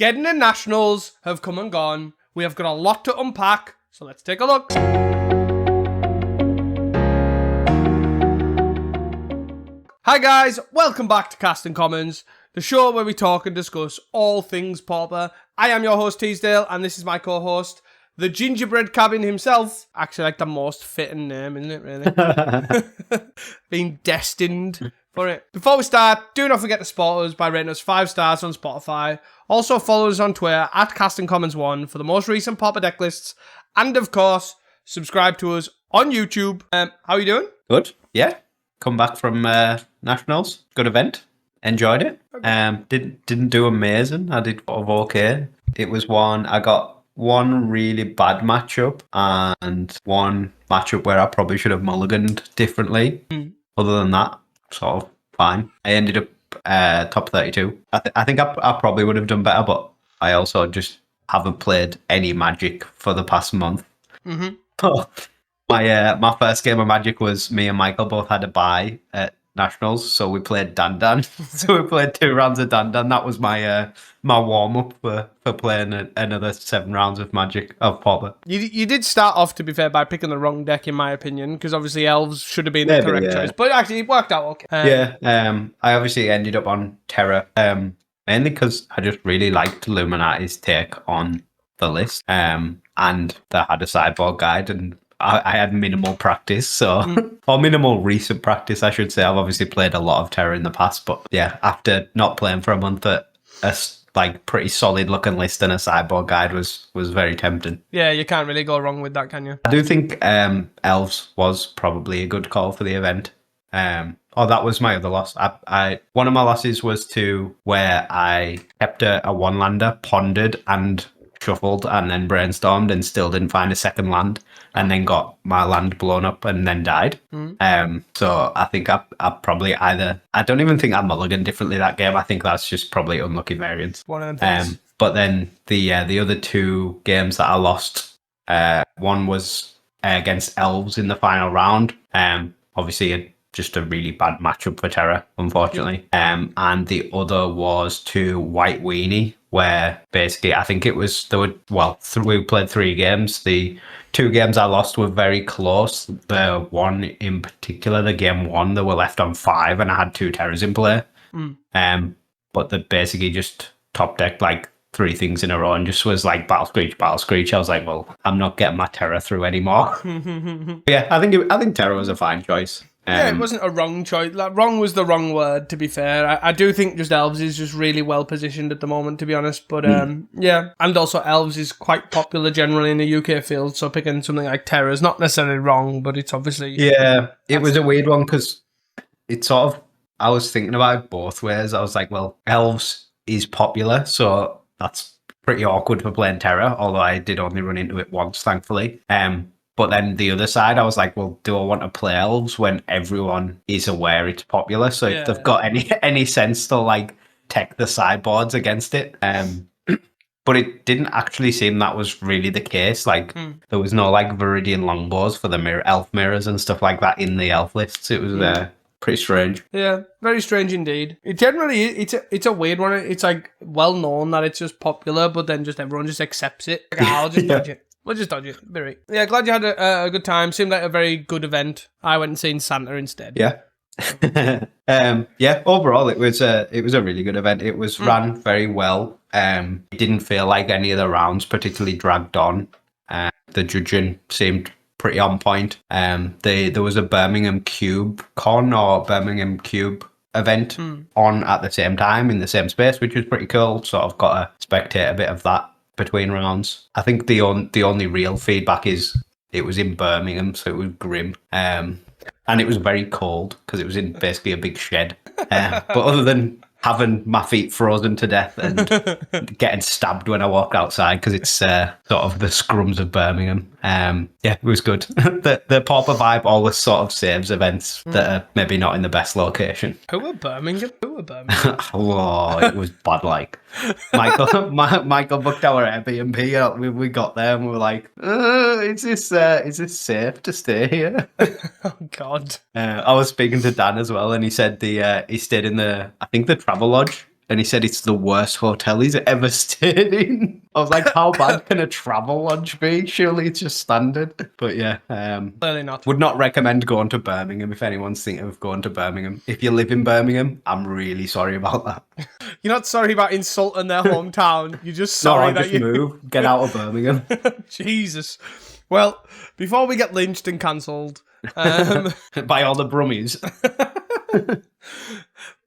Geddon and Nationals have come and gone. We have got a lot to unpack, so let's take a look. Hi guys, welcome back to Casting Commons, the show where we talk and discuss all things Pauper. I am your host Teasdale, and this is my co-host, the Gingerbread Cabin himself. Actually, like the most fitting name, isn't it, really? Being destined for it. Before we start, do not forget to support us by rating us 5 stars on Spotify. Also follow us on Twitter at CastingCommons1 for the most recent Pauper deck lists. And of course, subscribe to us on YouTube. How are you doing? Good. Yeah. Come back from Nationals. Good event. Enjoyed it. Didn't do amazing. I did okay. It was I got one really bad matchup and one matchup where I probably should have mulliganed differently. Other than that, sort of fine. I ended up top 32. I think I probably would have done better, but I also just haven't played any Magic for the past month. My first game of Magic was me and Michael both had a bye at Nationals, so we played Dan. So we played 2 rounds of Dan. That was my warm up for playing another 7 rounds of Magic of Pauper. You did start off, to be fair, by picking the wrong deck, in my opinion, because obviously Elves should have been the correct choice. But actually, it worked out okay. I obviously ended up on Terra, mainly because I just really liked Illuminati's take on the list, and they had a sideboard guide, and I had minimal practice, or minimal recent practice, I should say. I've obviously played a lot of Terra in the past, but yeah, after not playing for a month, a pretty solid looking list and a sideboard guide was very tempting. Yeah, you can't really go wrong with that, can you? I do think Elves was probably a good call for the event. That was my other loss. One of my losses was to where I kept a 1-lander, pondered and shuffled and then brainstormed and still didn't find a second land, and then got my land blown up and then died. So I think I probably I don't even think I mulliganed differently that game. I think that's just probably unlucky variance. One of them things. But then the other 2 games that I lost, one was against Elves in the final round. Obviously just a really bad matchup for Terra, unfortunately. And the other was to White Weenie, where basically I think it was we played 3 games. The 2 games I lost were very close. The one in particular, the game 1, they were left on 5, and I had 2 Terras in play. But they basically just top decked like 3 things in a row and just was like battle screech. I was like, well, I'm not getting my Terra through anymore. Yeah, I think Terra was a fine choice. Yeah, it wasn't a wrong choice. Like, wrong was the wrong word, to be fair. I do think just Elves is just really well positioned at the moment, to be honest. But yeah, and also Elves is quite popular generally in the UK field, so picking something like Terra is not necessarily wrong, but it's obviously... Yeah, it was a weird one because it's sort of... I was thinking about it both ways. I was like, well, Elves is popular, so that's pretty awkward for playing Terra, although I did only run into it once, thankfully. But then the other side, I was like, well, do I want to play Elves when everyone is aware it's popular? So if they've got any sense to like tech the sideboards against it. But it didn't actually seem that was really the case. Like there was no like Viridian Longbows for the elf mirrors and stuff like that in the elf lists. It was pretty strange. Yeah, very strange indeed. It generally it's a weird one. It's like well known that it's just popular, but then just everyone just accepts it. Like, I'll just dodge it. We'll just dodge it. Yeah, glad you had a good time. Seemed like a very good event. I went and seen Santa instead. Yeah. Yeah, overall it was a really good event. It was ran very well. It didn't feel like any of the rounds particularly dragged on. The judging seemed pretty on point. There was a Birmingham Cube Con or Birmingham Cube event on at the same time in the same space, which was pretty cool. Sort of got to spectate a bit of that between rounds. I think the only real feedback is it was in Birmingham, so it was grim. And it was very cold because it was in basically a big shed. But other than having my feet frozen to death and getting stabbed when I walked outside because it's sort of the scrums of Birmingham. Yeah, it was good. The Pauper vibe always sort of saves events that are maybe not in the best location. Who were Birmingham? Oh, it was bad. Like Michael booked our Airbnb. We got there and we were like, is this safe to stay here? Oh God. I was speaking to Dan as well, and he said he stayed in the Travel Lodge and he said it's the worst hotel he's ever stayed in. I was like, how bad can a travel lodge be? Surely it's just standard. But yeah, Clearly not. would not recommend going to Birmingham if anyone's thinking of going to Birmingham. If you live in Birmingham, I'm really sorry about that. You're not sorry about insulting their hometown. You're just sorry that just you move. Get out of Birmingham. Jesus. Well, before we get lynched and cancelled, By all the Brummies.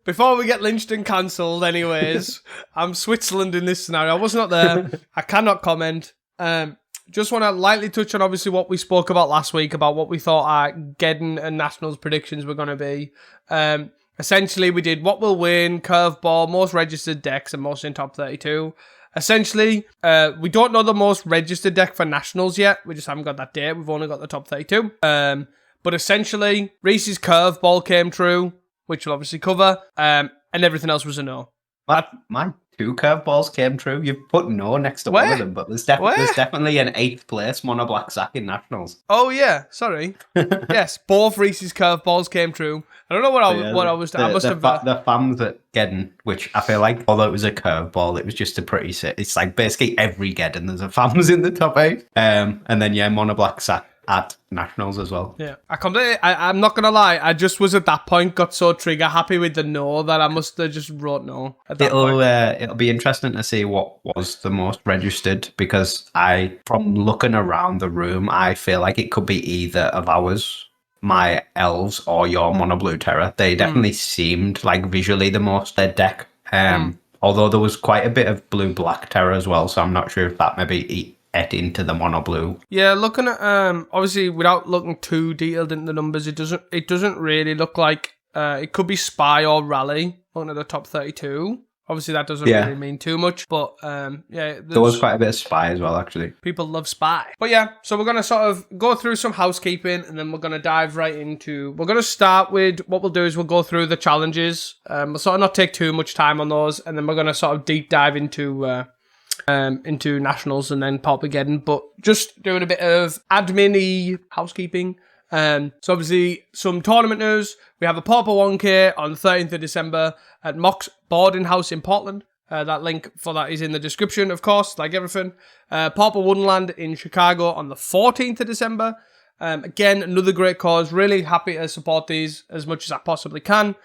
before we get lynched and cancelled, anyways, I'm Switzerland in this scenario. I was not there. I cannot comment. Just want to lightly touch on obviously what we spoke about last week about what we thought our Geddon and Nationals predictions were going to be. Essentially, we did what will win, curveball, most registered decks, and most in top 32. Essentially, we don't know the most registered deck for Nationals yet. We just haven't got that date. We've only got the top 32. But essentially, Reese's curveball came true, which we'll obviously cover, and everything else was a no. My 2 curveballs came true. You've put no next to one of them, but there's definitely an 8th place mono black sack in Nationals. Oh yeah, sorry. Yes, both Reese's curveballs came true. I don't know what I was. I must have. The fans at Geddon, which I feel like, although it was a curveball, it was just a pretty set. It's like basically every Geddon there's a fans in the top 8. And then yeah, mono black sack at Nationals as well. Yeah, I'm not gonna lie. I just was at that point got so trigger happy with the no that I must have just wrote no. It'll be interesting to see what was the most registered, because from looking around the room, I feel like it could be either of ours, my elves, or your mono blue terror. They definitely seemed like visually the most their deck. Although there was quite a bit of blue black terror as well, so I'm not sure if that maybe ate into the mono blue. Yeah, looking at obviously without looking too detailed into the numbers, it doesn't really look like it could be Spy or Rally looking at the top 32. Obviously that doesn't really mean too much, but yeah, there was quite a bit of Spy as well, actually. People love Spy. But yeah, so we're gonna sort of go through some housekeeping, and then we're gonna dive right into. We're gonna start with what we'll do is we'll go through the challenges. We'll sort of not take too much time on those, and then we're gonna sort of deep dive into Nationals and then Pauper Geddon, but just doing a bit of admin-y housekeeping. So obviously some tournament news. We have a Pauper 1K on the 13th of December at Mox Boarding House in Portland. That link for that is in the description, of course, like everything. Pauper Wonderland in Chicago on the 14th of December. Again, another great cause. Really happy to support these as much as I possibly can.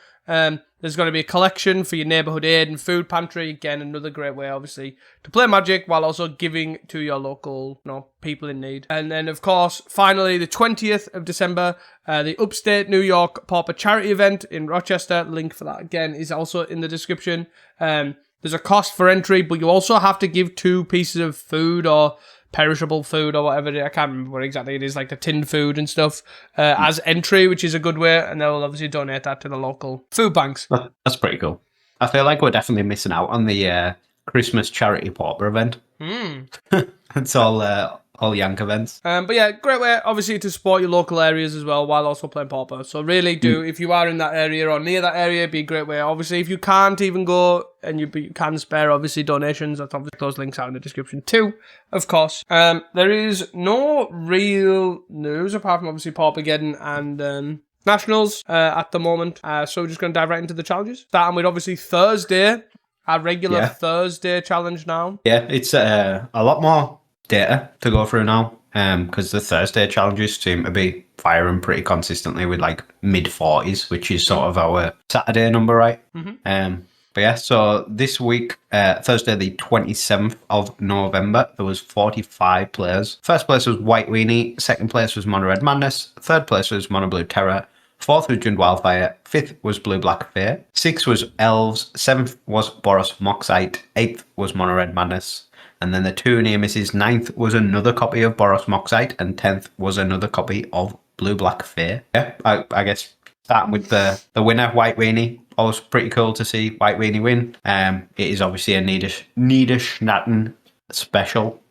There's going to be a collection for your neighbourhood aid and food pantry. Again, another great way, obviously, to play Magic while also giving to your local, people in need. And then, of course, finally, the 20th of December, the Upstate New York Pauper charity event in Rochester. Link for that, again, is also in the description. There's a cost for entry, but you also have to give 2 pieces of food or perishable food or whatever. I can't remember what exactly it is, like the tinned food and stuff, as entry, which is a good way, and they'll obviously donate that to the local food banks. That's pretty cool. I feel like we're definitely missing out on the Christmas charity pauper event. It's all Yank events. But yeah, great way, obviously, to support your local areas as well while also playing Pauper. So really do, if you are in that area or near that area, it'd be a great way. Obviously, if you can't even go and you can spare, obviously, donations, that's obviously those links out in the description too, of course. There is no real news apart from obviously Pauper Geddon and Nationals at the moment. So we're just going to dive right into the challenges. Starting with obviously Thursday, our regular Thursday challenge now. Yeah, it's a lot more data to go through now, because the Thursday challenges seem to be firing pretty consistently with like mid-40s, which is sort of our Saturday number, right? But yeah, so this week, Thursday the 27th of November, there was 45 players. First place was White Weenie, second place was Mono Red Madness, third place was Mono Blue Terror, fourth was Jund Wildfire, fifth was Blue Black Fair, sixth was Elves, seventh was Boros Moxite, eighth was Mono Red Madness, and then the 2 near misses. 9th was another copy of Boros Moxite, and 10th was another copy of Blue Black Fair. Yeah, I guess starting with the winner, White Weenie. Always pretty cool to see White Weenie win. It is obviously a Niedish Natten special.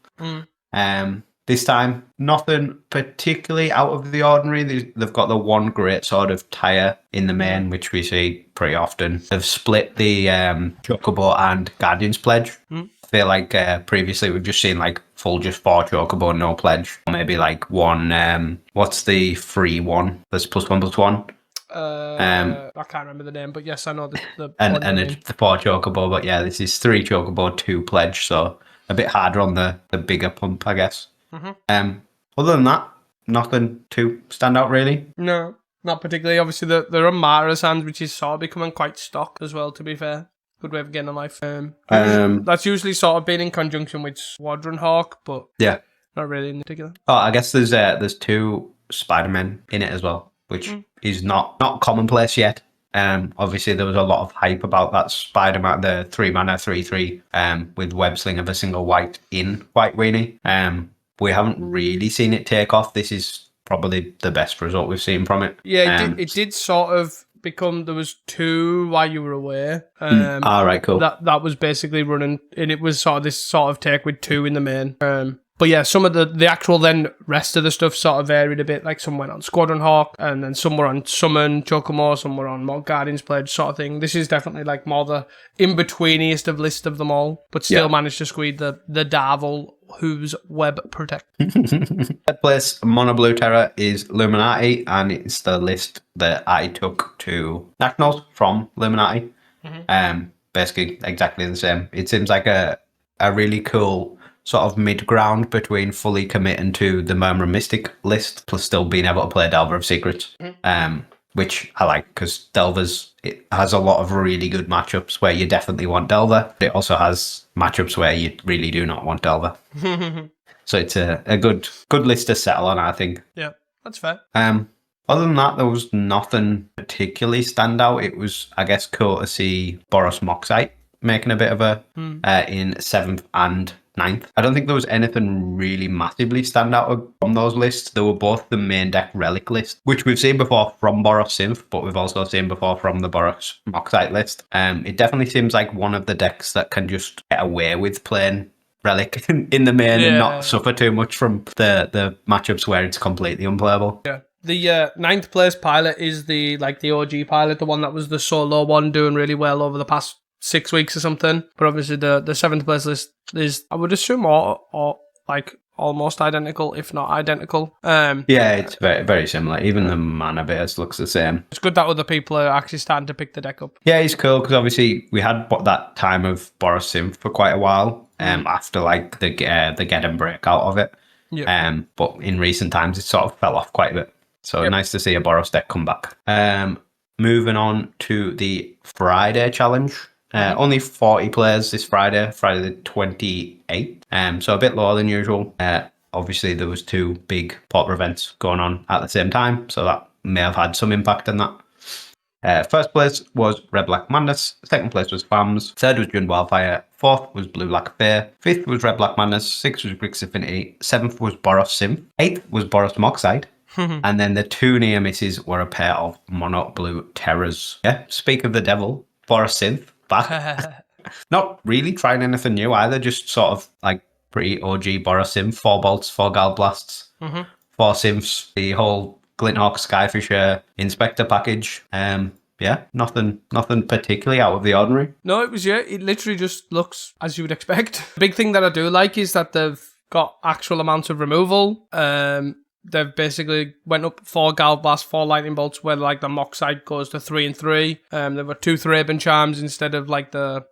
This time, nothing particularly out of the ordinary. They've got the one great sort of tire in the main, which we see pretty often. They've split the Chocobo and Guardian's Pledge. I feel like previously we've just seen like full just 4 Chocobo, no pledge. Or maybe like one, what's the free one? There's +1/+1. I can't remember the name, but yes, I know the and one you mean. it's the 4 chocobo, but yeah, this is 3 chocobo, 2 pledge, so a bit harder on the bigger pump, I guess. Other than that, nothing to stand out really. No, not particularly. Obviously, there are Mara's hands, which is sort of becoming quite stock as well, to be fair. Good way of getting a life. That's usually sort of been in conjunction with Squadron Hawk, but Yeah. not really in particular. Oh, I guess there's 2 Spider-Men in it as well, which is not commonplace yet. Obviously there was a lot of hype about that Spider-Man, the 3-mana 3/3, with web sling of a single white weenie. We haven't really seen it take off. This is probably the best result we've seen from it. Yeah, it did sort of become, there was 2 while you were away. All right, cool. That was basically running, and it was sort of this sort of take with 2 in the main. But yeah, some of the actual then rest of the stuff sort of varied a bit. Like some went on Squadron Hawk, and then some were on Summon, Chocomo, some were on more Guardian's Pledge sort of thing. This is definitely like more the in-betweeniest of list of them all, but still managed to squeeze the Darvel Who's Web Protect. Third place Mono Blue Terror is Illuminati, and it's the list that I took to Nationals from Illuminati. Basically exactly the same. It seems like a really cool sort of mid-ground between fully committing to the Murmur Mystic list plus still being able to play Delver of Secrets, which I like because it has a lot of really good matchups where you definitely want Delver, but it also has matchups where you really do not want Delver. So it's a good list to settle on, I think. Yeah, that's fair. Other than that, there was nothing particularly stand out. It was, I guess, cool to see Boros Moxite making a bit of a in 7th and 9th. I don't think there was anything really massively stand out from those lists. They were both the main deck relic list, which we've seen before from Boros Synth, but we've also seen before from the Boros Moxite list. It definitely seems like one of the decks that can just get away with playing relic in the main and not suffer too much from the matchups where it's completely unplayable. Yeah. The 9th place pilot is the OG pilot, the one that was the solo one doing really well over the past 6 weeks or something. But obviously the 7th place list is, I would assume, or like almost identical, if not identical. Yeah, it's very, very similar. Even the mana base looks the same. It's good that other people are actually starting to pick the deck up. Yeah, it's cool because obviously we had that time of Boros Synth for quite a while after like the Geddon breakout of it. Yeah. But in recent times it sort of fell off quite a bit. So nice to see a Boros deck come back. Moving on to the Friday challenge. Only 40 players this Friday the 28th. So a bit lower than usual. Obviously, there was 2 big Pauper events going on at the same time, so that may have had some impact on that. First place was Red Black Madness. Second place was FAMS. Third was Jund Wildfire. Fourth was Blue Black Fair. Fifth was Red Black Madness. Sixth was Grix Affinity. Seventh was Boros Sim. Eighth was Boros Moxide. And then the 2 near misses were a pair of Mono Blue Terrors. Yeah, speak of the devil, Boros Synth back. Not really trying anything new either, just sort of like pretty OG Boros Synth, 4 bolts, 4 Gal Blasts, 4 Synths, the whole Glinthawk Skyfisher Inspector package. Yeah, nothing particularly out of the ordinary. No, it literally just looks as you would expect. The big thing that I do like is that they've got actual amounts of removal. They've basically went up 4 Gal Blast, 4 Lightning Bolts, where like the Moxide goes to 3 and 3. There were 2 Thraben Charms instead of like the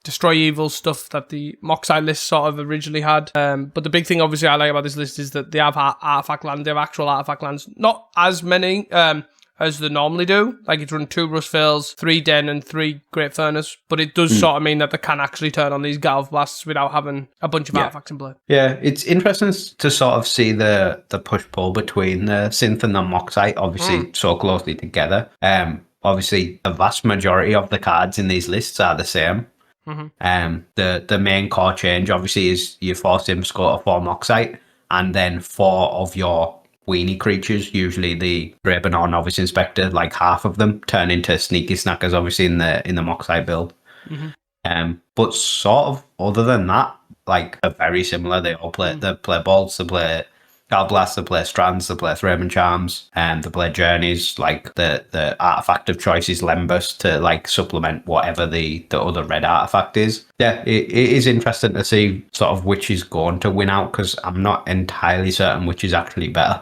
Destroy Evil stuff that the Moxide list sort of originally had. But the big thing obviously I like about this list is that they have artifact lands. They have actual artifact lands. Not as many as they normally do. Like it's run 2 Rustveils, 3 Den and 3 Great Furnace. But it does sort of mean that they can actually turn on these Galv Blasts without having a bunch of artifacts in play. Yeah, it's interesting to sort of see the push-pull between the Synth and the Moxite, obviously so closely together. Obviously, the vast majority of the cards in these lists are the same. The main core change, obviously, is your 4 Synths go to 4 Moxite, and then 4 of your weenie creatures, usually the Draven or Novice Inspector, like half of them turn into Sneaky Snackers, obviously in the Moxite build. But sort of other than that, like they're very similar. They all play they play bolts, they play Gal Blast, they play Strands, they play Thraben Charms, and they play Journeys. Like the artifact of choice is Lembus to like supplement whatever the other red artifact is. Yeah, it is interesting to see sort of which is going to win out, because I'm not entirely certain which is actually better.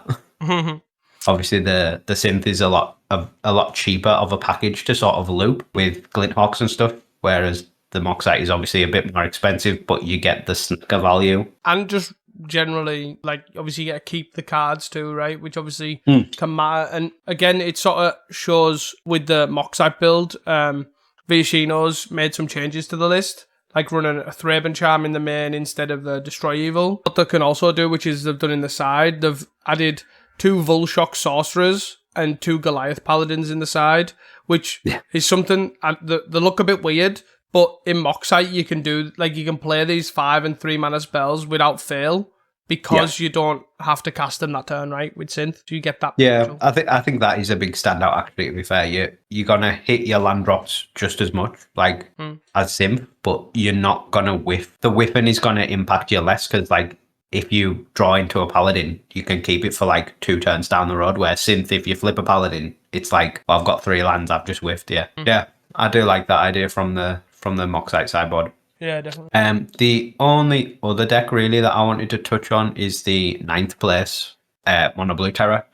Obviously, the Synth is a lot a lot cheaper of a package to sort of loop with glint hawks and stuff, whereas the Moxite is obviously a bit more expensive, but you get the snacker value. And just generally, like, obviously you get to keep the cards too, right? Which obviously can matter. And again, it sort of shows with the Moxite build, Viashino's made some changes to the list, like running a Thraben Charm in the main instead of the Destroy Evil. What they can also do, which is they've done in the side, they've added 2 Volshock Sorcerers and 2 Goliath Paladins in the side, which is something, they look a bit weird, but in Moxite you can do, like, you can play these 5 and 3 mana spells without fail, because you don't have to cast them that turn, right, with Synth. So you get that. Yeah, I think that is a big standout, actually, to be fair. You're going to hit your land drops just as much, like, as Synth, but you're not going to whiff. The whiffing is going to impact you less, because, like, if you draw into a Paladin, you can keep it for, like, 2 turns down the road, where Synth, if you flip a Paladin, it's like, well, I've got 3 lands, I've just whiffed, Yeah, I do like that idea from the Moxite sideboard. Yeah, definitely. The only other deck really that I wanted to touch on is the 9th place Mono Blue Terror.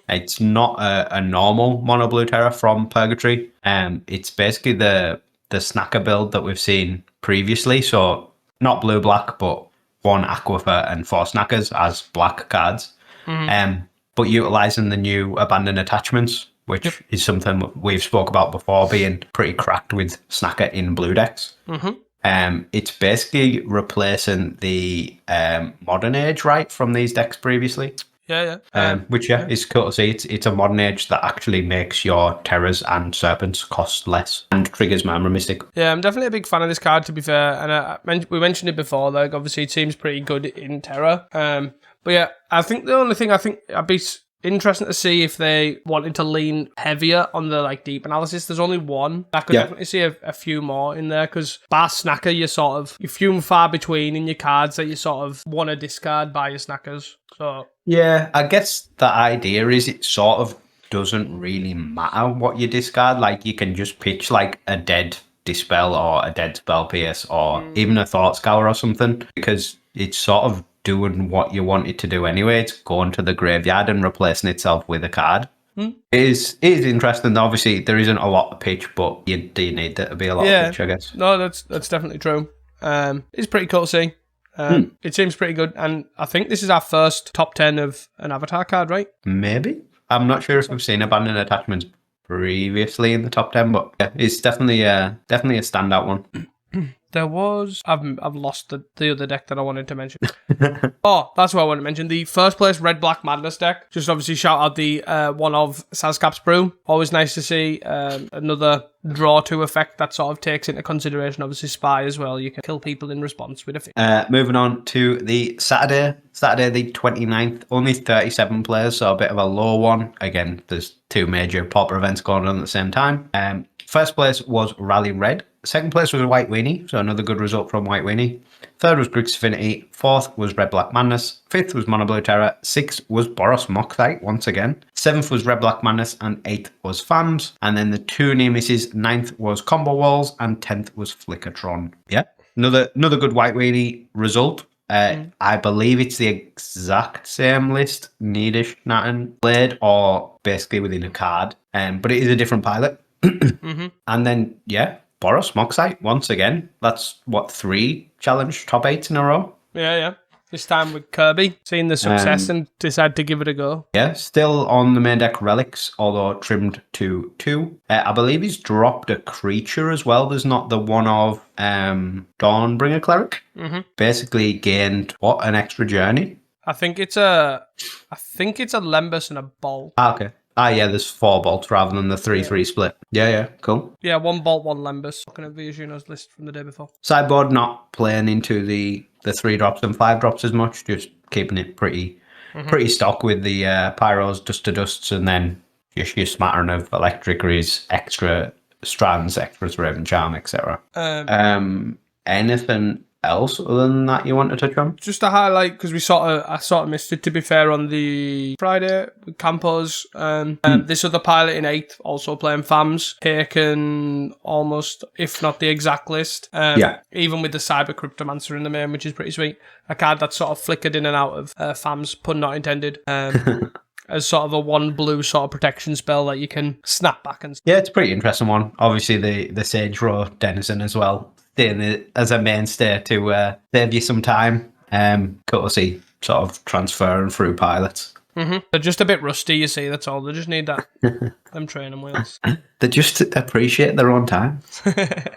It's not a normal Mono Blue Terror from Purgatory. It's basically the snacker build that we've seen previously. So not blue black, but 1 Aquifer and 4 snackers as black cards. But utilizing the new abandoned attachments, which is something we've spoke about before, being pretty cracked with snacker in blue decks. It's basically replacing the Modern Age, right, from these decks previously. Which is cool to see. It's a Modern Age that actually makes your Terrors and Serpents cost less and triggers Murmur Mystic. Yeah, I'm definitely a big fan of this card, to be fair. And we mentioned it before, like, obviously it seems pretty good in Terror. But yeah, I think the only thing I'd be interesting to see if they wanted to lean heavier on the, like, deep analysis. There's only 1. I could definitely see a few more in there, because bar snacker, you few and far between in your cards that you sort of want to discard by your snackers. So yeah, I guess the idea is it sort of doesn't really matter what you discard. Like, you can just pitch, like, a dead Dispel or a dead Spell Pierce or even a Thought Scour or something, because it's sort of doing what you want it to do anyway. It's going to the graveyard and replacing itself with a card. It is interesting. Obviously, there isn't a lot of pitch, but you do need there to be a lot of pitch, I guess. No, that's definitely true. It's pretty cool to see. It seems pretty good, and I think this is our first top 10 of an Avatar card, right? Maybe. I'm not sure if we've seen abandoned attachments previously in the top 10, but yeah, it's definitely a standout one. There was... I've lost the other deck that I wanted to mention. Oh, that's what I wanted to mention. The first place Red Black Madness deck. Just obviously shout out the one of Sazcap's Brew. Always nice to see another draw to effect that sort of takes into consideration, obviously, Spy as well. You can kill people in response with a fix. Moving on to the Saturday the 29th. Only 37 players, so a bit of a low one. Again, there's 2 major Pauper events going on at the same time. First place was Rally Red. Second place was White Weenie, so another good result from White Weenie. Third was Grixis Affinity. Fourth was Red Black Madness. Fifth was Mono Blue Terror. Sixth was Boros Moxite, once again. Seventh was Red Black Madness, and 8th was Fams. And then the 2 near misses, 9th was Combo Walls, and 10th was Flickertron. Yeah, another good White Weenie result. I believe it's the exact same list Needish Natten played, or basically within a card. But it is a different pilot. And then, Boros Moxite, once again. That's, 3 challenge top 8s in a row? Yeah. This time with Kirby, seeing the success and decided to give it a go. Yeah, still on the main deck Relics, although trimmed to 2. I believe he's dropped a creature as well. There's not the one of Dawnbringer Cleric. Basically gained, an extra journey? I think it's a Lembas and a Bolt. Okay. There's 4 bolts rather than the 3-3 split. Yeah, cool. Yeah, 1 bolt, 1 Lembas. Looking at Viashino's list from the day before. Sideboard not playing into the 3 drops and 5 drops as much, just keeping it pretty stock with the Pyros, Dust to Dusts, and then just your smattering of Electricaries, extra Strands, extra Raven Charm, etc. Anything else other than that you want to touch on? Just to highlight, because I sort of missed it, to be fair, on the Friday with Campos. This other pilot in 8th, also playing Fams, taken almost, if not the exact list. Even with the Cyber Cryptomancer in the main, which is pretty sweet. A card that sort of flickered in and out of Fams, pun not intended. as sort of a 1 blue sort of protection spell that you can snap back and. Yeah, it's a pretty interesting one. Obviously, the Sage Row Denizen as well, staying as a mainstay to save you some time. Courtesy sort of transferring through pilots. They're just a bit rusty, you see. That's all. They just need that. Them training wheels. They just appreciate their own time.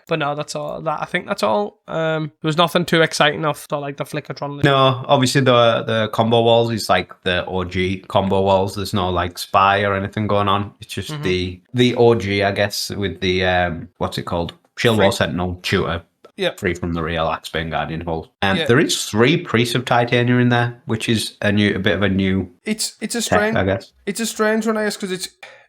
But no, that's all. I think that's all. There was nothing too exciting off like the Flickertron list. No, obviously the combo walls is like the OG combo walls. There's no like spy or anything going on. It's just the OG, I guess, with the what's it called? Shield Wall Sentinel Tutor. Yeah. Free from the real Axebane Guardian Hull. There is 3 Priests of Titania in there, which is a bit of a new. It's a strange, tech, I guess. It's a strange one, I guess, because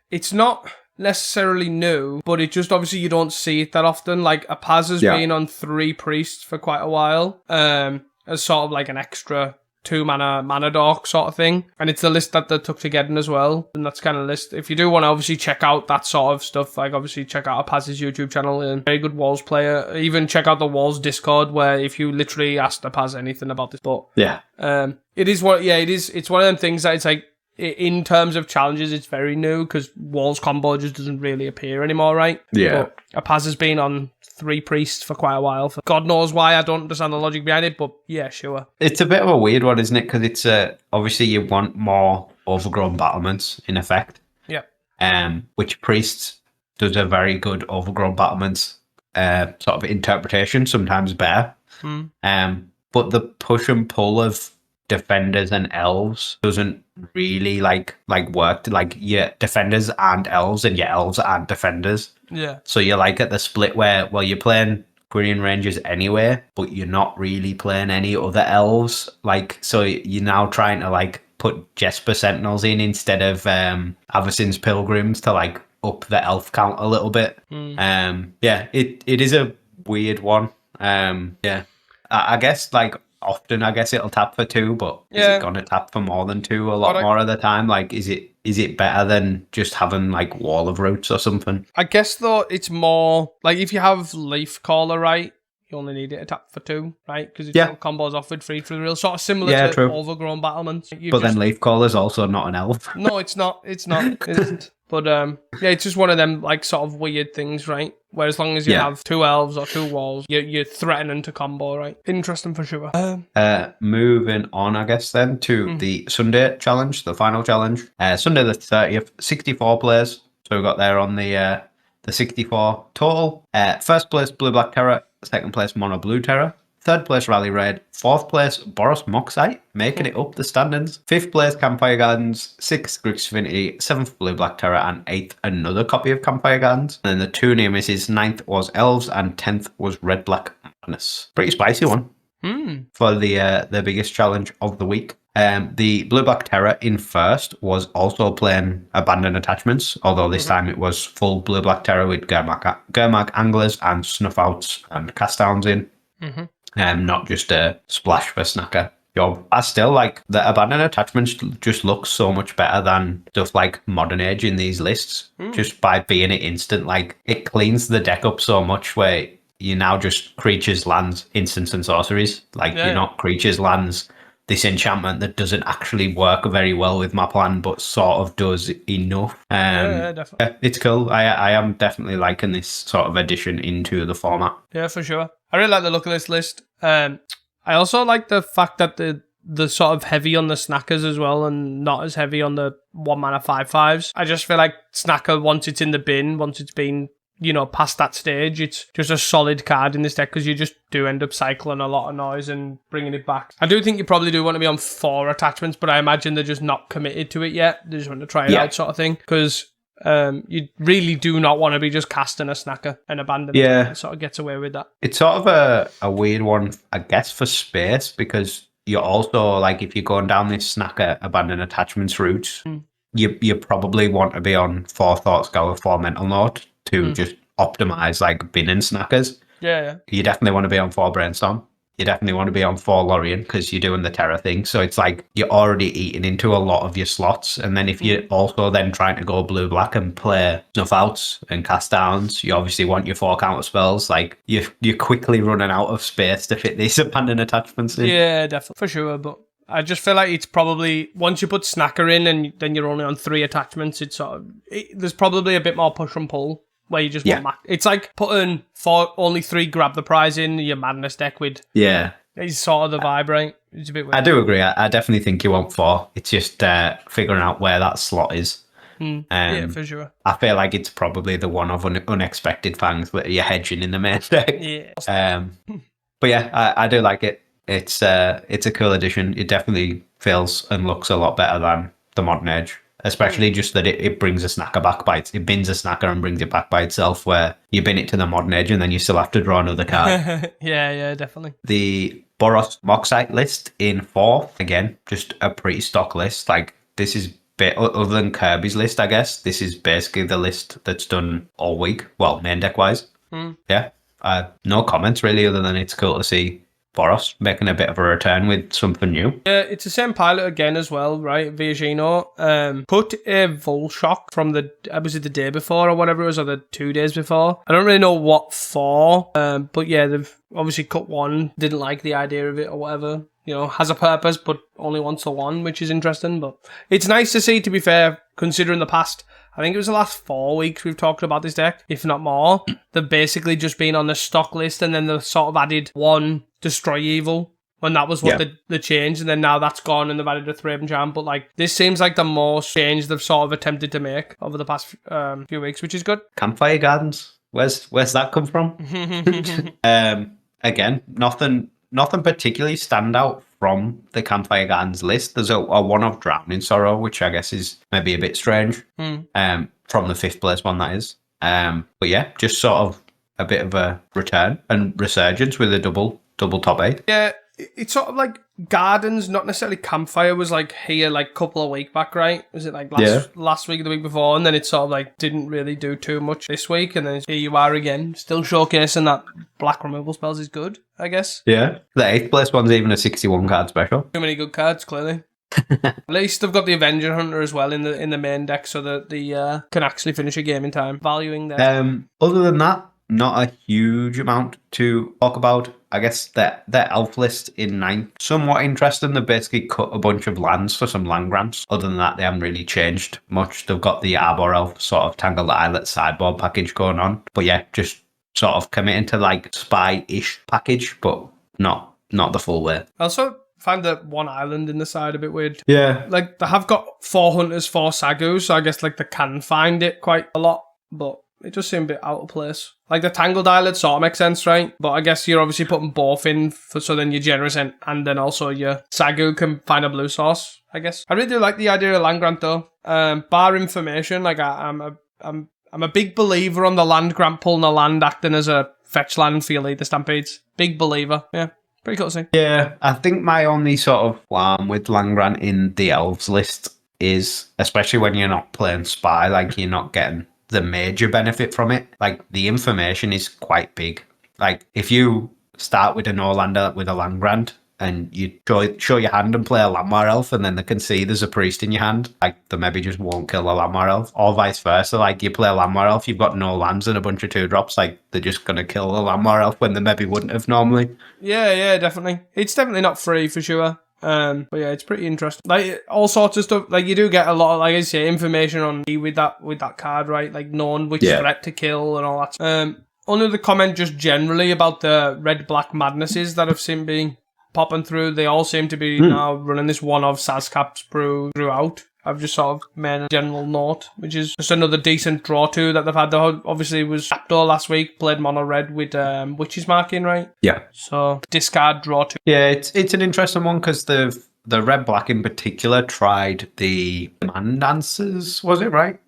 it's not necessarily new, but it just obviously you don't see it that often. Like Apaz has been on 3 Priests for quite a while, as sort of like an extra 2 mana dork sort of thing, and it's the list that they took to Geddon as well, and that's kind of list. If you do want to obviously check out that sort of stuff, like obviously check out Apaz's YouTube channel, and very good Walls player. Even check out the Walls Discord, where if you literally ask Apaz anything about this, but it is what it is. It's one of them things that it's like, in terms of challenges, it's very new because Walls combo just doesn't really appear anymore, right? Yeah. But Apaz has been on 3 Priests for quite a while. For God knows why. I don't understand the logic behind it, but yeah, sure. It's a bit of a weird one, isn't it? Because it's obviously you want more overgrown battlements in effect. Yeah. Which Priests does a very good overgrown battlements sort of interpretation, sometimes better. But the push and pull of defenders and elves doesn't really like work. Like your defenders and elves, and your elves and defenders. Yeah. So you're like at the split where, well, you're playing Green Rangers anyway, but you're not really playing any other elves. Like, so you're now trying to like put Jesper Sentinels in instead of Avacyn's Pilgrims to like up the elf count a little bit. Yeah, it is a weird one. Yeah, I guess like often I guess it'll tap for 2, but is it gonna tap for more than 2 a lot more of the time? Like, is it better than just having like Wall of Roots or something? I guess though it's more like if you have Leaf Caller, right, you only need it to tap for 2, right? Because it's combos offered free for the real, sort of similar to overgrown battlements. But then Leaf Caller's also not an elf. No, it's not. It isn't. But yeah, it's just one of them like sort of weird things, right? Where as long as you have 2 elves or 2 walls, you're threatening to combo, right? Interesting for sure. Moving on, I guess then to the Sunday challenge, the final challenge. Sunday the 30th, 64 players. So we got there on the 64 total. First place Blue Black Terror, second place Mono Blue Terror. Third place Rally Red, 4th place Boros Moxite, making it up the standings. 5th place Campfire Gardens, 6th Grix Divinity, 7th Blue Black Terror, and 8th another copy of Campfire Gardens. And then the 2 near misses, 9th was Elves, and 10th was Red Black Madness. Pretty spicy one for the biggest challenge of the week. The Blue Black Terror in first was also playing Abandoned Attachments, although this time it was full Blue Black Terror with Gurmag Anglers and Snuffouts and Castdowns in. Not just a splash for snacker job. I still like the Abandoned Attachments just looks so much better than stuff like Modern Age in these lists, just by being it instant. Like, it cleans the deck up so much where you now just creatures, lands, instants and sorceries. Like, you're not creatures, lands, this enchantment that doesn't actually work very well with my plan but sort of does enough. Definitely. It's cool. I am definitely liking this sort of addition into the format. Yeah, for sure. I really like the look of this list. I also like the fact that the sort of heavy on the snackers as well and not as heavy on the 1 mana 5/5s. I just feel like snacker, once it's in the bin, once it's been, past that stage, it's just a solid card in this deck because you just do end up cycling a lot of noise and bringing it back. I do think you probably do want to be on 4 attachments, but I imagine they're just not committed to it yet. They just want to try it out sort of thing because you really do not want to be just casting a snacker and abandoning it. It sort of gets away with that. It's sort of a weird one, I guess, for space because you're also, like, if you're going down this snacker abandoned attachments route, you probably want to be on 4 Thought Scour, 4 Mental Note to just optimize, like, bin and snackers. Yeah. You definitely want to be on 4 Brainstorm. You definitely want to be on 4 Lorien because you're doing the Terror thing. So it's like you're already eating into a lot of your slots. And then if you're also then trying to go blue-black and play Snuffouts and Castdowns, you obviously want your 4 counter spells. Like, you're quickly running out of space to fit these abandoned attachments in. Yeah, definitely. For sure. But I just feel like it's probably, once you put Snacker in and then you're only on 3 attachments, it's there's probably a bit more push and pull where you just want it's like putting only 3 grab the prize in your Madness deck with. Yeah. It's sort of the vibe, right? It's a bit weird. I do agree. I definitely think you want 4. It's just figuring out where that slot is. Yeah, for sure. I feel like it's probably the one of unexpected fangs that you're hedging in the main deck. Yeah. But yeah, I do like it. It's a cool addition. It definitely feels and looks a lot better than the Modern Age. Especially just that it brings a snacker back by it bins a snacker and brings it back by itself, where you bin it to the Modern Age and then you still have to draw another card. Yeah, definitely. The Boros Moxite list in 4th, again, just a pretty stock list. Like, this is other than Kirby's list, I guess. This is basically the list that's done all week. Well, main deck wise. Yeah. No comments really, other than it's cool to see Boros making a bit of a return with something new. Yeah, it's the same pilot again as well, right? Viagino. Put a Volshock from was it the day before or whatever it was, or the 2 days before? I don't really know what for, but yeah, they've obviously cut one, didn't like the idea of it or whatever. You know, has a purpose, but only wants the one, which is interesting. But it's nice to see, to be fair, considering the past, I think it was the last 4 weeks we've talked about this deck, if not more. They've basically just been on the stock list, and then they've sort of added one Destroy Evil, when that was what the change, and then now that's gone, and they've added a Thraben Charm. But like, this seems like the most change they've sort of attempted to make over the past few weeks, which is good. Campfire Gardens, where's that come from? Again, nothing particularly stand out from the Campfire Gardens list. There's a one of Drowning Sorrow, which I guess is maybe a bit strange. From the 5th place one, that is. But yeah, just sort of a bit of a return and resurgence with a double top 8. Yeah, it's sort of like Gardens, not necessarily Campfire, was like here like a couple of weeks back, right? Was it like last week or the week before? And then it sort of like didn't really do too much this week, and then here you are again, still showcasing that black removal spells is good, I guess. Yeah. The 8th place one's even a 61 card special. Too many good cards, clearly. At least they've got the Avenger Hunter as well in the main deck, so that the can actually finish a game in time. Valuing that. Other than that, not a huge amount to talk about. I guess their elf list in 9th, somewhat interesting. They basically cut a bunch of lands for some land grants. Other than that, they haven't really changed much. They've got the Arbor Elf sort of Tangled Islet sideboard package going on. But yeah, just sort of committing to like spy-ish package, but not the full way. Also find the one island in the side a bit weird. Yeah. Like, they have got 4 hunters, 4 Sagus, so I guess like they can find it quite a lot, but it just seemed a bit out of place. Like, the Tangled Islet sort of makes sense, right? But I guess you're obviously putting both in, so then you're generous and then also your Sagu can find a blue source, I guess. I really do like the idea of land grant, though. Bar information, like, I'm a big believer on the land grant pulling a land acting as a fetch land for your leader Stampedes. Big believer, yeah. Pretty cool to see. Yeah, I think my only sort of qualm with land grant in the elves list is, especially when you're not playing spy, like, you're not getting the major benefit from it. Like, the information is quite big. Like, if you start with a no-lander with a land grant and you show your hand and play a Landmar Elf, and then they can see there's a priest in your hand, like, they maybe just won't kill a Landmar Elf, or vice versa. Like, you play a Landmar Elf, you've got no lands and a bunch of 2-drops, like, they're just gonna kill a Landmar Elf when they maybe wouldn't have normally. Yeah, definitely. It's definitely not free for sure. But yeah, it's pretty interesting. Like, all sorts of stuff. Like, you do get a lot of, like I say, information on with that card, right? Like, knowing which threat to kill and all that. Another comment just generally about the red-black madnesses that I've seen being popping through. They all seem to be now running this one of Sazcap's brew throughout. I've just sort of made a general note, which is just another decent draw to that they've had. Obviously, was Raptor last week, played mono red with Witch's Marking, right? Yeah. So, discard draw to. Yeah, it's an interesting one because the red black in particular tried the Man Dancers, was it right?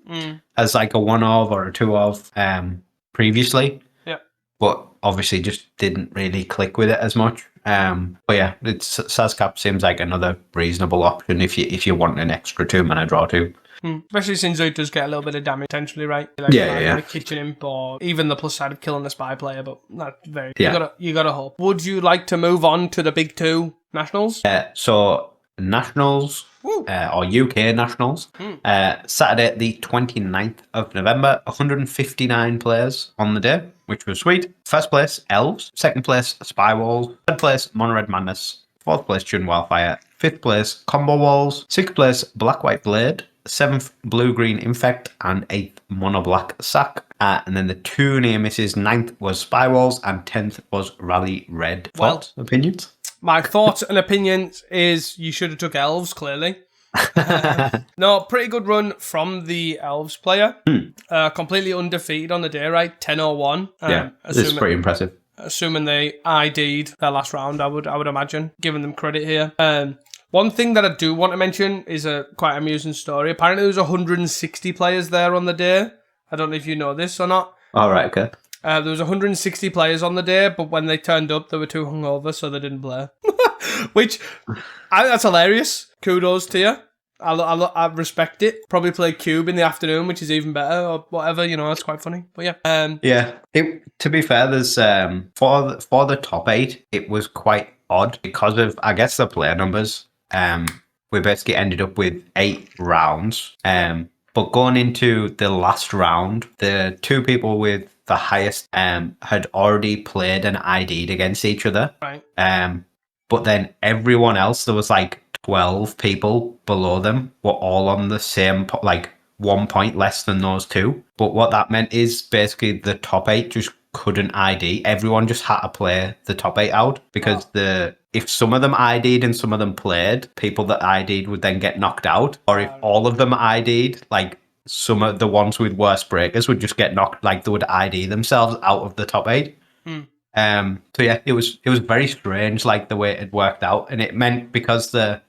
As like a 1-of or a 2-of previously. Yeah. But obviously just didn't really click with it as much. But yeah, Sazcap seems like another reasonable option if you want an extra 2-mana draw too. Especially since it does get a little bit of damage potentially, right? Like, yeah. The kitchen imp, or even the plus side of killing the spy player, but that's very. Yeah. You gotta hope. Would you like to move on to the big 2 nationals? So Nationals, or UK Nationals, Saturday the 29th of November, 159 players on the day, which was sweet. First place, Elves. Second place, Spy Walls. Third place, Mono Red Madness. Fourth place, Jun Wildfire. 5th place Combo Walls, 6th place Black White Blade, 7th Blue Green Infect, and 8th Mono Black Sack. And then the 2 near misses, 9th was Spy Walls, and 10th was Rally Red. Thoughts, opinions? My thoughts and opinions is you should have took Elves, clearly. No, pretty good run from the Elves player. Completely undefeated on the day, right? 10-01. Yeah, it's pretty impressive. Assuming they ID'd their last round, I would imagine, giving them credit here. One thing that I do want to mention is a quite amusing story. Apparently there was 160 players there on the day. I don't know if you know this or not. All right, okay. There was 160 players on the day, but when they turned up, they were too hungover, so they didn't play. Which, that's hilarious. Kudos to you. I respect it. Probably play Cube in the afternoon, which is even better, or whatever. That's quite funny. But yeah. Yeah. To be fair, there's for the top 8, it was quite odd because of, I guess, the player numbers. We basically ended up with 8 rounds. But going into the last round, the 2 people with the highest had already played and ID'd against each other. Right. But then everyone else, there was like 12 people below them, were all on the same, like 1 point less than those 2. But what that meant is basically the top 8 just couldn't ID. Everyone just had to play the top 8 out because if some of them ID'd and some of them played, people that ID'd would then get knocked out. Or if all of them ID'd, like some of the ones with worse breakers would just get knocked, like they would ID themselves out of the top 8. So yeah, it was very strange, like the way it had worked out, and it meant because the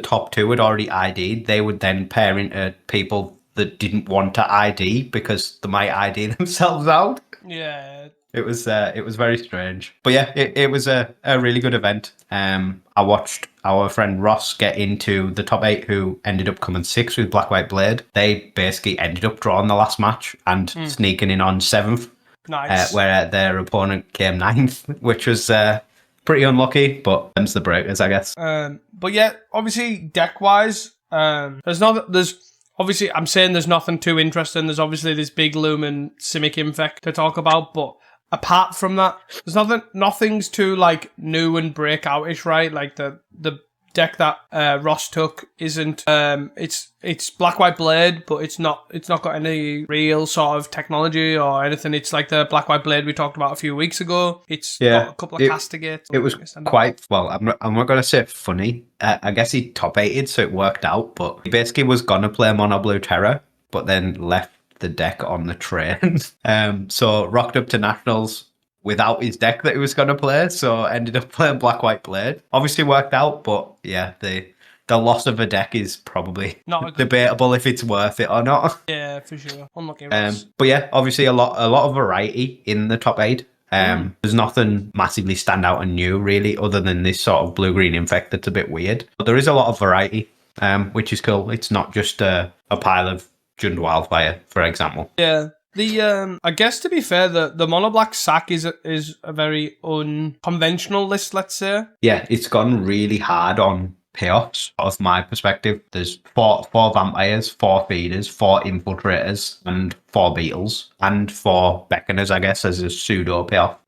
top 2 had already ID'd, they would then pair into people that didn't want to ID because they might ID themselves out. Yeah. It was very strange. But yeah, it was a really good event. I watched our friend Ross get into the top 8 who ended up coming 6th with Black White Blade. They basically ended up drawing the last match and sneaking in on 7th. Nice. Where their opponent came 9th, which was pretty unlucky, but them's the breakers, I guess. But yeah, obviously deck-wise, there's obviously, I'm saying there's nothing too interesting. There's obviously this big looming Simic Infect to talk about, but apart from that, there's nothing's too like new and breakoutish, right? Like the deck that Ross took isn't it's Black White Blade, but it's not got any real sort of technology or anything. It's like the Black White Blade we talked about a few weeks ago. It's got a couple of castigates. It was quite well. I'm not gonna say funny. I guess he top 8'd, so it worked out. But he basically was gonna play Mono Blue Terror, but then left the deck on the train. So rocked up to Nationals without his deck that he was going to play, so ended up playing Black White Blade. Obviously worked out, but yeah, the loss of a deck is probably not debatable if it's worth it or not. Yeah, for sure. Unlucky. But yeah, obviously a lot of variety in the top 8. There's nothing massively stand out and new really, other than this sort of blue-green infect that's a bit weird. But there is a lot of variety, which is cool. It's not just a pile of Jund Wildfire, for example. Yeah. I guess to be fair, the Mono Black Sack is a very unconventional list, let's say. Yeah, it's gone really hard on payoffs, of my perspective. There's four vampires, 4 feeders, 4 infiltrators, and 4 beetles, and 4 beckoners, I guess, as a pseudo payoff.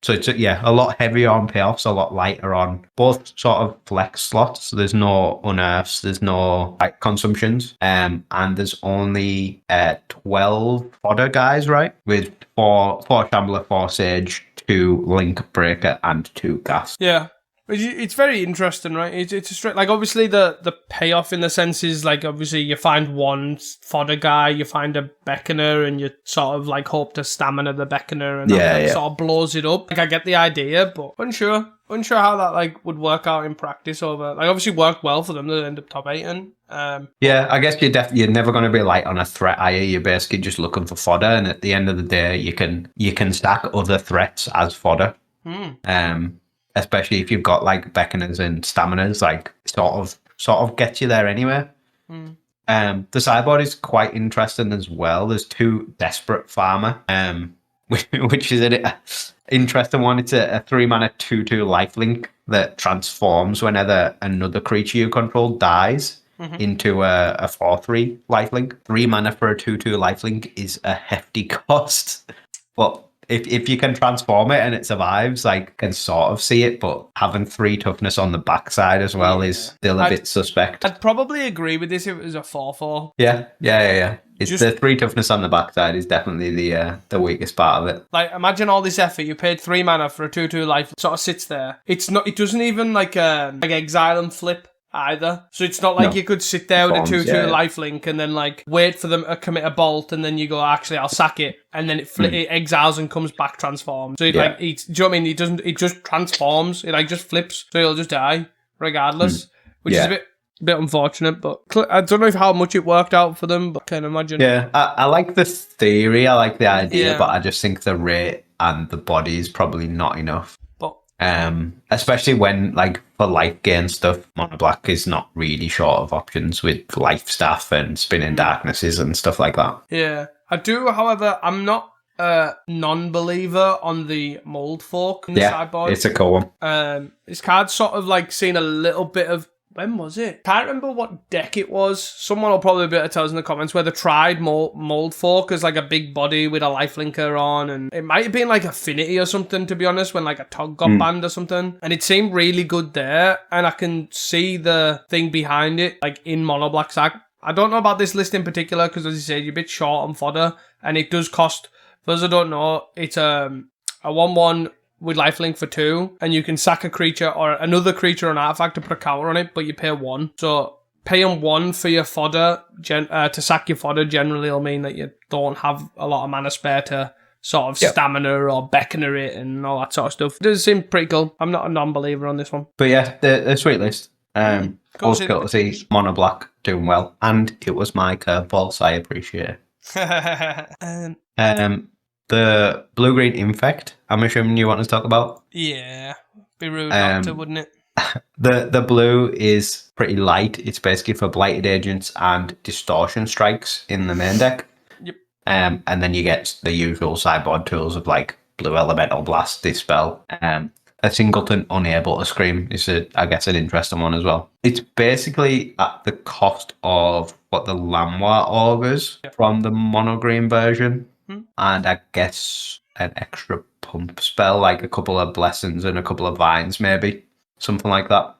So it's a lot heavier on payoffs, a lot lighter on both sort of flex slots. So there's no unearths, there's no like consumptions, and there's only 12 fodder guys, right? With 4 Shambler, 4 Sage, 2 Link Breaker, and 2 Gas. Yeah. It's very interesting, right? It's a straight, like, obviously the payoff in the sense is like, obviously you find one fodder guy, you find a beckoner, and you sort of like hope to stamina the beckoner, and that sort of blows it up. Like, I get the idea, but unsure how that like would work out in practice. Over, like, obviously worked well for them to end up top 8 in. Yeah, I guess you're never going to be light on a threat, are you? You're basically just looking for fodder, and at the end of the day, you can stack other threats as fodder. Especially if you've got like beckoners and staminas, like sort of gets you there anyway. The sideboard is quite interesting as well. There's 2 Desperate Farmer, which is an interesting one. It's a 3-mana 2/2 lifelink that transforms whenever another creature you control dies into a 4/3 lifelink. 3 mana for a 2/2 lifelink is a hefty cost, but if you can transform it and it survives, like, can sort of see it, but having 3 toughness on the backside as well is still a bit suspect. I'd probably agree with this if it was a 4/4. Yeah. It's the 3 toughness on the backside is definitely the weakest part of it. Like, imagine all this effort. You paid 3 mana for a 2/2 life. Sort of sits there. It doesn't even like exile and flip either. So it's not like you could sit there with a 2/2 lifelink and then like wait for them to commit a bolt and then you go, actually I'll sack it, and then it exiles and comes back transformed. So do you know what I mean? It just transforms. It like just flips. So he'll just die regardless, which is a bit unfortunate, but I don't know how much it worked out for them, but I can imagine. Yeah, I like the theory, I like the idea, but I just think the rate and the body is probably not enough. But especially when, like, for life gain stuff, Mono Black is not really short of options with life staff and spinning darknesses and stuff like that. Yeah, I do, however, I'm not a non-believer on the Mold Fork in the sideboard. It's a cool one. This card's sort of like seen a little bit of, when was it? Can't remember what deck it was. Someone will probably be able to tell us in the comments where they tried Mold Fork as like a big body with a lifelinker on, and it might have been like Affinity or something, to be honest, when like a Tog got banned or something, and it seemed really good there, and I can see the thing behind it like in Mono Black Sack. I don't know about this list in particular because, as you said, you're a bit short on fodder, and it does cost, for those who don't know, it's a 1/1 with lifelink for 2, and you can sack a creature or another creature or an artifact to put a counter on it, but you pay 1. So paying 1 for your fodder, to sack your fodder, generally will mean that you don't have a lot of mana spare to sort of stamina or beckoner it and all that sort of stuff. It does seem pretty cool. I'm not a non-believer on this one. But yeah, the sweet list. Also cool to see Mono Black doing well, and it was my curveball, so I appreciate it. The blue-green infect, I'm assuming you want to talk about? Yeah, be rude not to, wouldn't it? The blue is pretty light. It's basically for blighted agents and distortion strikes in the main deck. Yep. And then you get the usual sideboard tools of like blue elemental blast, dispel. A singleton unable to scream is I guess an interesting one as well. It's basically at the cost of what the Lanois augurs from the mono green version. And I guess an extra pump spell, like a couple of blessings and a couple of vines, maybe. Something like that.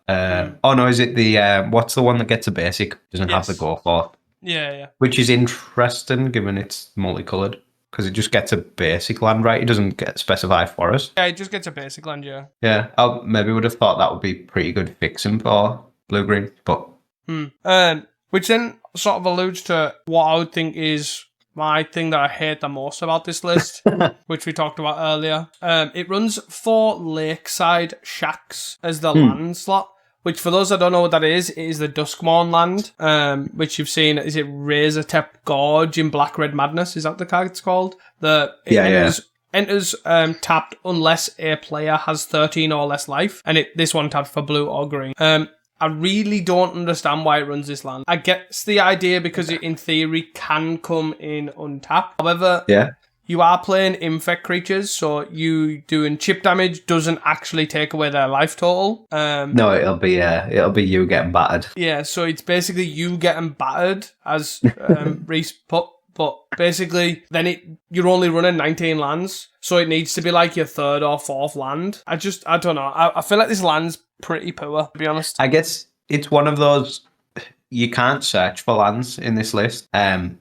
Oh no, is it the, what's the one that gets a basic? Doesn't have to go for. Yeah. Which is interesting, given it's multicolored. Because it just gets a basic land, right? It doesn't get specified forest. Yeah, it just gets a basic land, yeah. Yeah, I maybe would have thought that would be pretty good fixing for blue-green, but... Which then sort of alludes to what I would think is my thing that I hate the most about this list, which we talked about earlier. It runs 4 Lakeside Shacks as the land slot, which for those that don't know what that is, it is the Duskmorn land, which you've seen, is it Razortep Gorge in Black Red Madness? Is that the card it's called? Enters tapped unless a player has 13 or less life, and this one tapped for blue or green. I really don't understand why it runs this land. I get the idea because it, in theory, can come in untapped. However, you are playing infect creatures, so you doing chip damage doesn't actually take away their life total. No, it'll be you getting battered. Yeah, so it's basically you getting battered, as Reese put. But basically, then you're only running 19 lands, so it needs to be like your 3rd or 4th land. I don't know. I feel like this land's pretty poor, to be honest. I guess it's one of those, you can't search for lands in this list.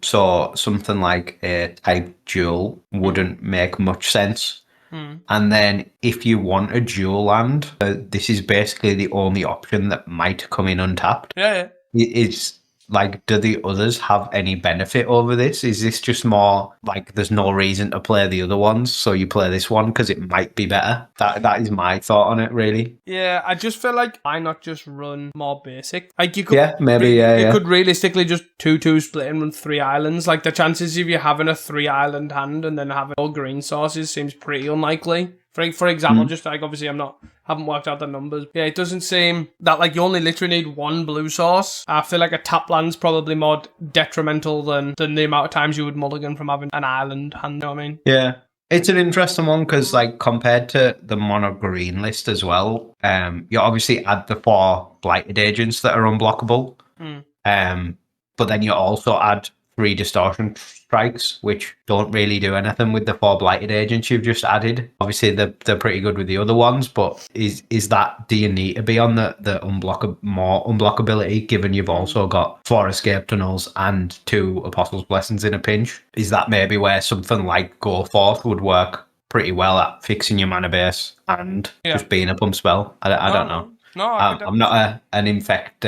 So something like a type jewel wouldn't make much sense. And then if you want a jewel land, this is basically the only option that might come in untapped. Yeah. It's like, do the others have any benefit over this? Is this just more like there's no reason to play the other ones, so you play this one because it might be better? That is my thought on it, really. Yeah, I just feel like, why not just run more basic? Like, you could, you could realistically just 2/2 split and run 3 islands. Like, the chances of you having a 3 island hand and then having all green sources seems pretty unlikely. For example, just like, obviously haven't worked out the numbers. Yeah, it doesn't seem that, like, you only literally need 1 blue source. I feel like a tap land's probably more detrimental than the amount of times you would mulligan from having an island hand, you know what I mean? Yeah. It's an interesting one because, like, compared to the mono green list as well, you obviously add the 4 blighted agents that are unblockable. But then you also add 3 distortion strikes, which don't really do anything with the 4 blighted agents you've just added. Obviously, they're pretty good with the other ones, but is that, do you need to be on the more unblockability, given you've also got 4 escape tunnels and 2 Apostles' Blessings in a pinch? Is that maybe where something like Go Forth would work pretty well at fixing your mana base and just being a pump spell? I don't know. No, I'm not an infect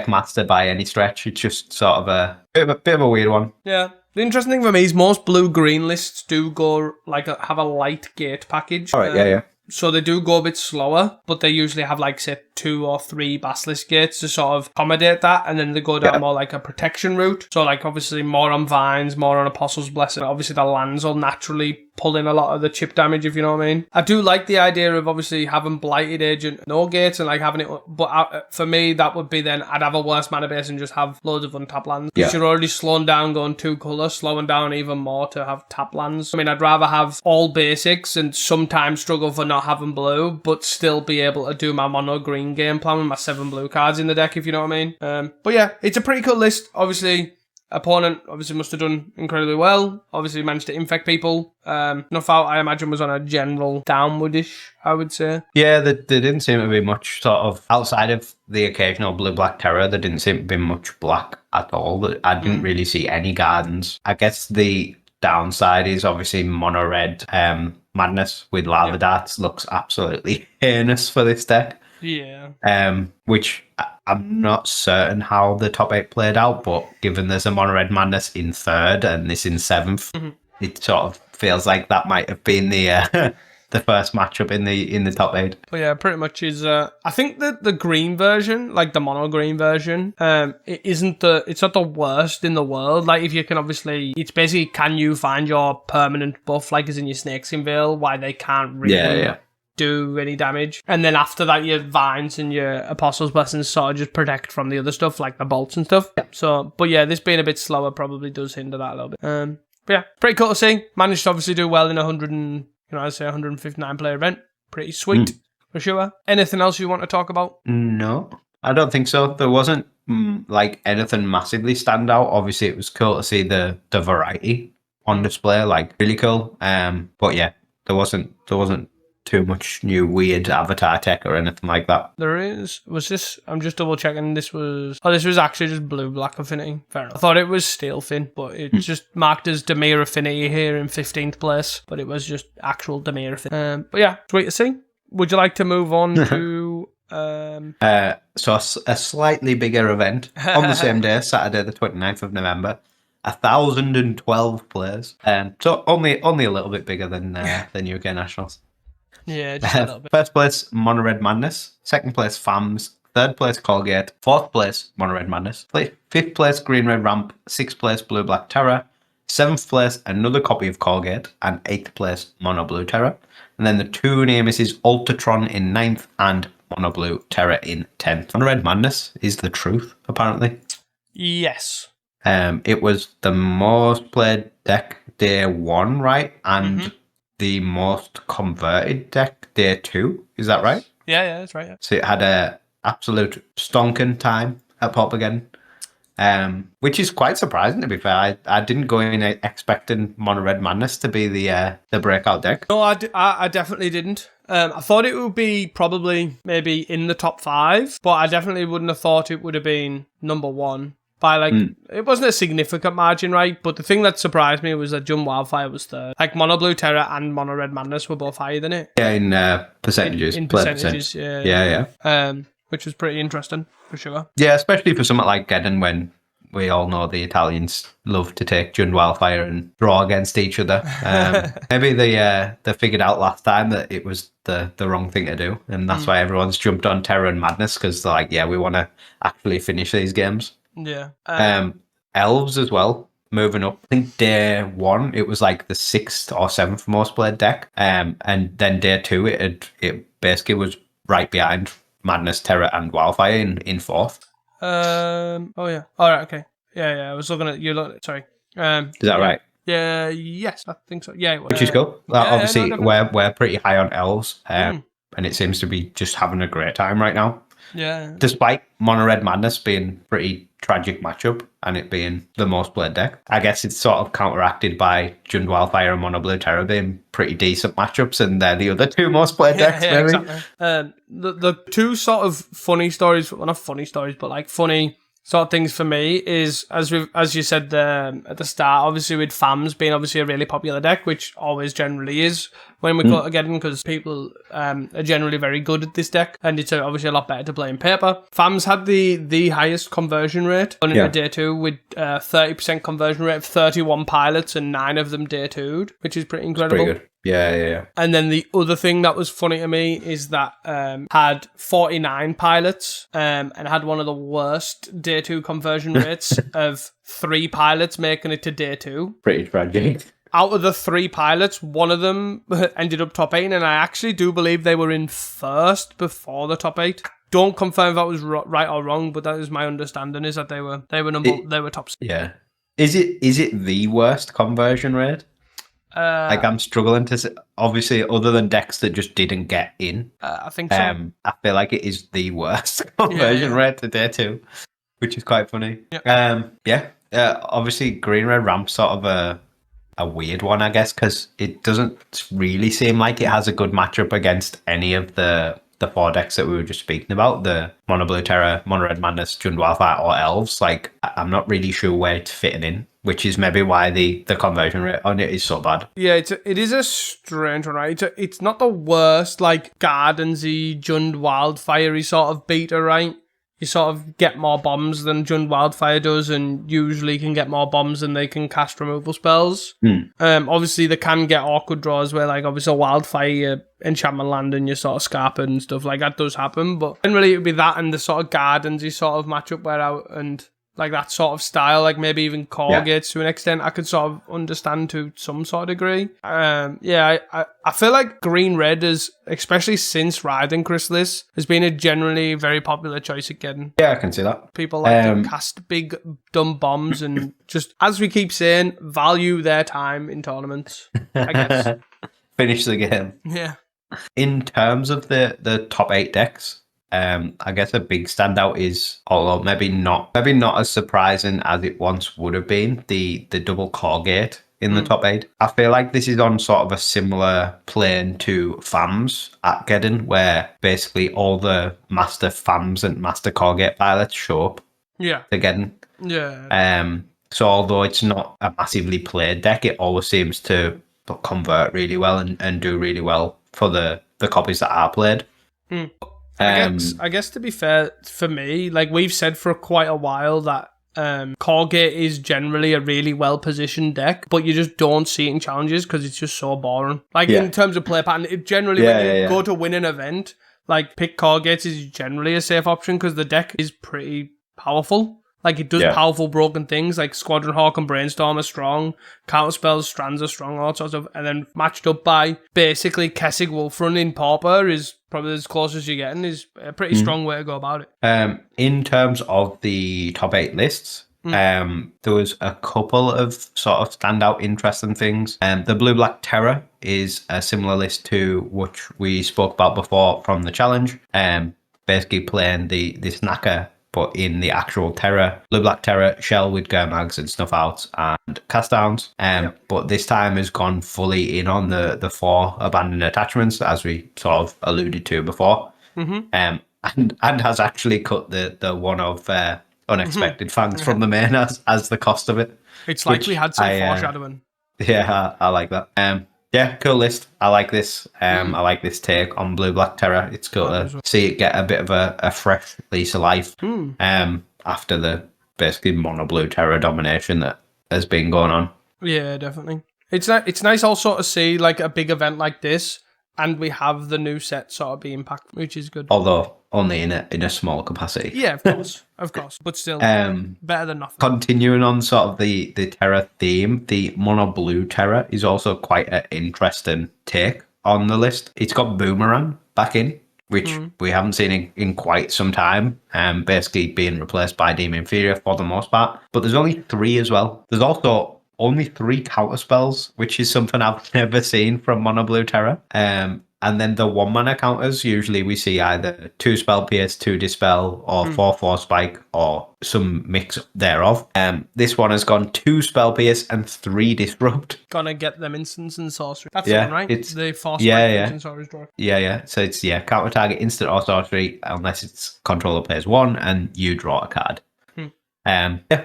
master by any stretch. It's just sort of a bit of a weird one. Yeah. The interesting thing for me is most blue-green lists do go have a light gate package. All right, yeah. So they do go a bit slower, but they usually have say 2 or 3 basilisk gates to sort of accommodate that, and then they go down more like a protection route. So obviously more on Vines, more on Apostles' Blessing. Obviously the lands will naturally pull in a lot of the chip damage, if you know what I mean. I do like the idea of obviously having Blighted Agent, no gates, and having it, but for me that would be then I'd have a worse mana base and just have loads of untap lands. Because you're already slowing down going 2 colour, slowing down even more to have tap lands. I mean, I'd rather have all basics and sometimes struggle for not having blue, but still be able to do my mono green game plan with my 7 blue cards in the deck, if you know what I mean. But yeah, it's a pretty cool list. Obviously, opponent must have done incredibly well. Obviously managed to infect people. Enough out, I imagine, was on a general downwardish, I would say. Yeah, there didn't seem to be much sort of, outside of the occasional blue-black terror, there didn't seem to be much black at all. I didn't really see any gardens. I guess the downside is obviously mono-red madness with lava darts looks absolutely heinous for this deck. Yeah. Which I'm not certain how the top 8 played out, but given there's a mono-red madness in 3rd and this in 7th, it sort of feels like that might have been the the first matchup in the top 8. But yeah, pretty much is. I think that the green version, the mono green version, it's not the worst in the world. If you can obviously, it's basically, can you find your permanent buff, as in your Snakeskin Veil, why they can't really do any damage, and then after that your Vines and your Apostles' Blessings sort of just protect from the other stuff like the bolts and stuff. So, but yeah, this being a bit slower probably does hinder that a little bit. But yeah, pretty cool to see. Managed to obviously do well in 159 player event. Pretty sweet for sure. Anything else you want to talk about? No, I don't think so. There wasn't anything massively stand out. Obviously, it was cool to see the variety on display, really cool. But yeah, there wasn't too much new weird avatar tech or anything like that. There is. Was this? I'm just double checking. This was actually just blue-black affinity. Fair enough. I thought it was steel fin, but it's just marked as Dimir affinity here in 15th place. But it was just actual Dimir affinity. But yeah, sweet to see. Would you like to move on to? So a slightly bigger event on the same day, Saturday the 29th of November. 1,012 players. So only a little bit bigger than UK Nationals. Yeah, just a little bit. First place, Mono Red Madness. Second place, FAMS. Third place, Colgate. Fourth place, Mono Red Madness. Fifth place, Green Red Ramp. Sixth place, Blue Black Terror. Seventh place, another copy of Colgate. And 8th place, Mono Blue Terror. And then the 2 Nemesis, Ultratron in 9th and Mono Blue Terror in 10th. Mono Red Madness is the truth, apparently. Yes. It was the most played deck day 1, right? And the most converted deck day 2. Is that right? Yeah, that's right. Yeah. So it had a absolute stonking time at Pauper Wonderland, which is quite surprising, to be fair. I didn't go in expecting Mono Red Madness to be the breakout deck. No, I definitely didn't. I thought it would be probably maybe in the top 5, but I definitely wouldn't have thought it would have been number 1. By it wasn't a significant margin, right? But the thing that surprised me was that Jun Wildfire was 3rd. Mono Blue Terror and Mono Red Madness were both higher than it. Yeah, in percentages. In percentages, yeah. Which was pretty interesting, for sure. Yeah, especially for something like Geddon, when we all know the Italians love to take Jun Wildfire and draw against each other. Maybe they figured out last time that it was the wrong thing to do, and that's why everyone's jumped on Terror and Madness, because they're like, yeah, we want to actually finish these games. Yeah. Elves as well, moving up. I think day 1 it was the 6th or 7th most played deck. And then day 2 it basically was right behind Madness, Terror, and Wildfire in 4th. Oh yeah. All right. Okay. Yeah. I was looking at you. Sorry. Is that right? Yeah. Yes, I think so. Yeah. Which is cool. Obviously, no, we're pretty high on elves, and it seems to be just having a great time right now. Yeah. Despite Mono Red Madness being pretty tragic matchup and it being the most played deck, I guess it's sort of counteracted by Jund Wildfire and Mono Blue Terror being pretty decent matchups, and they're the other two most played decks, Yeah, maybe. exactly. The two sort of funny stories, well, not funny stories, but like funny sort of things for me is, as you said at the start, obviously with FAMs being obviously a really popular deck, which always generally is when we go to Geddon, because people are generally very good at this deck, and it's obviously a lot better to play in paper. FAMs had the highest conversion rate on into day 2 with 30% conversion rate of 31 pilots and 9 of them day 2'd, which is pretty incredible. Pretty good. Yeah. And then the other thing that was funny to me is that had 49 pilots and had one of the worst day 2 conversion rates of 3 pilots making it to day 2. Pretty tragic. Out of the 3 pilots, one of them ended up top 8, and I actually do believe they were in first before the top 8. Don't confirm if that was right or wrong, but that is my understanding, is that they were top 6. Yeah. Is it the worst conversion rate? Like, I'm struggling to say, obviously, other than decks that just didn't get in. I think so. I feel like it is the worst conversion rate to day 2, which is quite funny. Yeah. Obviously, Green Red Ramp's sort of a weird one, I guess, because it doesn't really seem like it has a good matchup against any of the 4 decks that we were just speaking about, the Mono Blue Terror, Mono Red Madness, Jund Wildfire, or Elves. Like, I'm not really sure where it's fitting in, which is maybe why the conversion rate on it is so bad. Yeah, it is a strange one, right? It's not the worst, like, Gardensy, Jund Wildfire sort of beta, right? You sort of get more bombs than Jund Wildfire does, and usually can get more bombs than they can cast removal spells. Obviously, they can get awkward draws where, like, obviously, Wildfire, Enchantment Land, and your sort of Scarper and stuff like that does happen. But generally, it would be that and the sort of Gardensy sort of matchup where and like that sort of style, like maybe even core gates to an extent, I could sort of understand to some sort of degree. I feel like Green Red is, especially since Riding Chrysalis, has been a generally very popular choice again. Yeah, I can see that. People like to cast big dumb bombs and just, as we keep saying, value their time in tournaments, I guess. Finish the game. Yeah. In terms of the top 8 decks, I guess a big standout is, although maybe not as surprising as it once would have been, the double core gate in the top 8. I feel like this is on sort of a similar plane to FAMs at Geddon, where basically all the master FAMs and master core gate pilots show up to Geddon. Yeah. So although it's not a massively played deck, it always seems to convert really well and do really well for the copies that are played. I guess to be fair, for me, like we've said for quite a while that Core Gate is generally a really well positioned deck, but you just don't see it in challenges because it's just so boring. Like in terms of play pattern, it generally when you go to win an event, like pick Core Gates is generally a safe option because the deck is pretty powerful. Like, it does powerful broken things, like Squadron Hawk and Brainstorm are strong, counter spells, Strands are strong, all sorts of, and then matched up by basically Kessig Wolfrun in Pauper is probably as close as you're getting, is a pretty strong way to go about it. In terms of the top 8 lists, there was a couple of sort of standout interesting things. The Blue-Black Terror is a similar list to which we spoke about before from the challenge, basically playing the Snacker, but in the actual Terror, Blue-Black Terror, Shell with Gurmags and Snuff Outs and Cast Downs. But this time has gone fully in on the 4 abandoned attachments, as we sort of alluded to before. And has actually cut the one of Unexpected Fangs from the main as the cost of it. It's like we had some foreshadowing. Yeah, I like that. Yeah, cool list. I like this. I like this take on Blue-Black Terror. It's cool to see it get a bit of a fresh lease of life after the basically mono blue Terror domination that has been going on. Yeah, definitely. It's nice also to see like a big event like this, and we have the new set sort of being packed, which is good. Although only in a small capacity. Yeah, of course, but still better than nothing. Continuing on sort of the Terror theme, the mono blue Terror is also quite an interesting take on the list. It's got Boomerang back in, which we haven't seen in quite some time, basically being replaced by Demon Inferior for the most part. But there's only 3 as well. There's also only 3 counter spells, which is something I've never seen from mono blue Terror. And And then the 1-mana counters, usually we see either 2 spell pierce, 2 dispel, or 4 spike, or some mix thereof. This one has gone 2 spell pierce and 3 disrupt. Gonna get them instants and sorcery. That's the one, right? It's the 4 yeah, spike yeah. and sorcery draw. Yeah. So it's counter target instant or sorcery unless its controller plays 1 and you draw a card.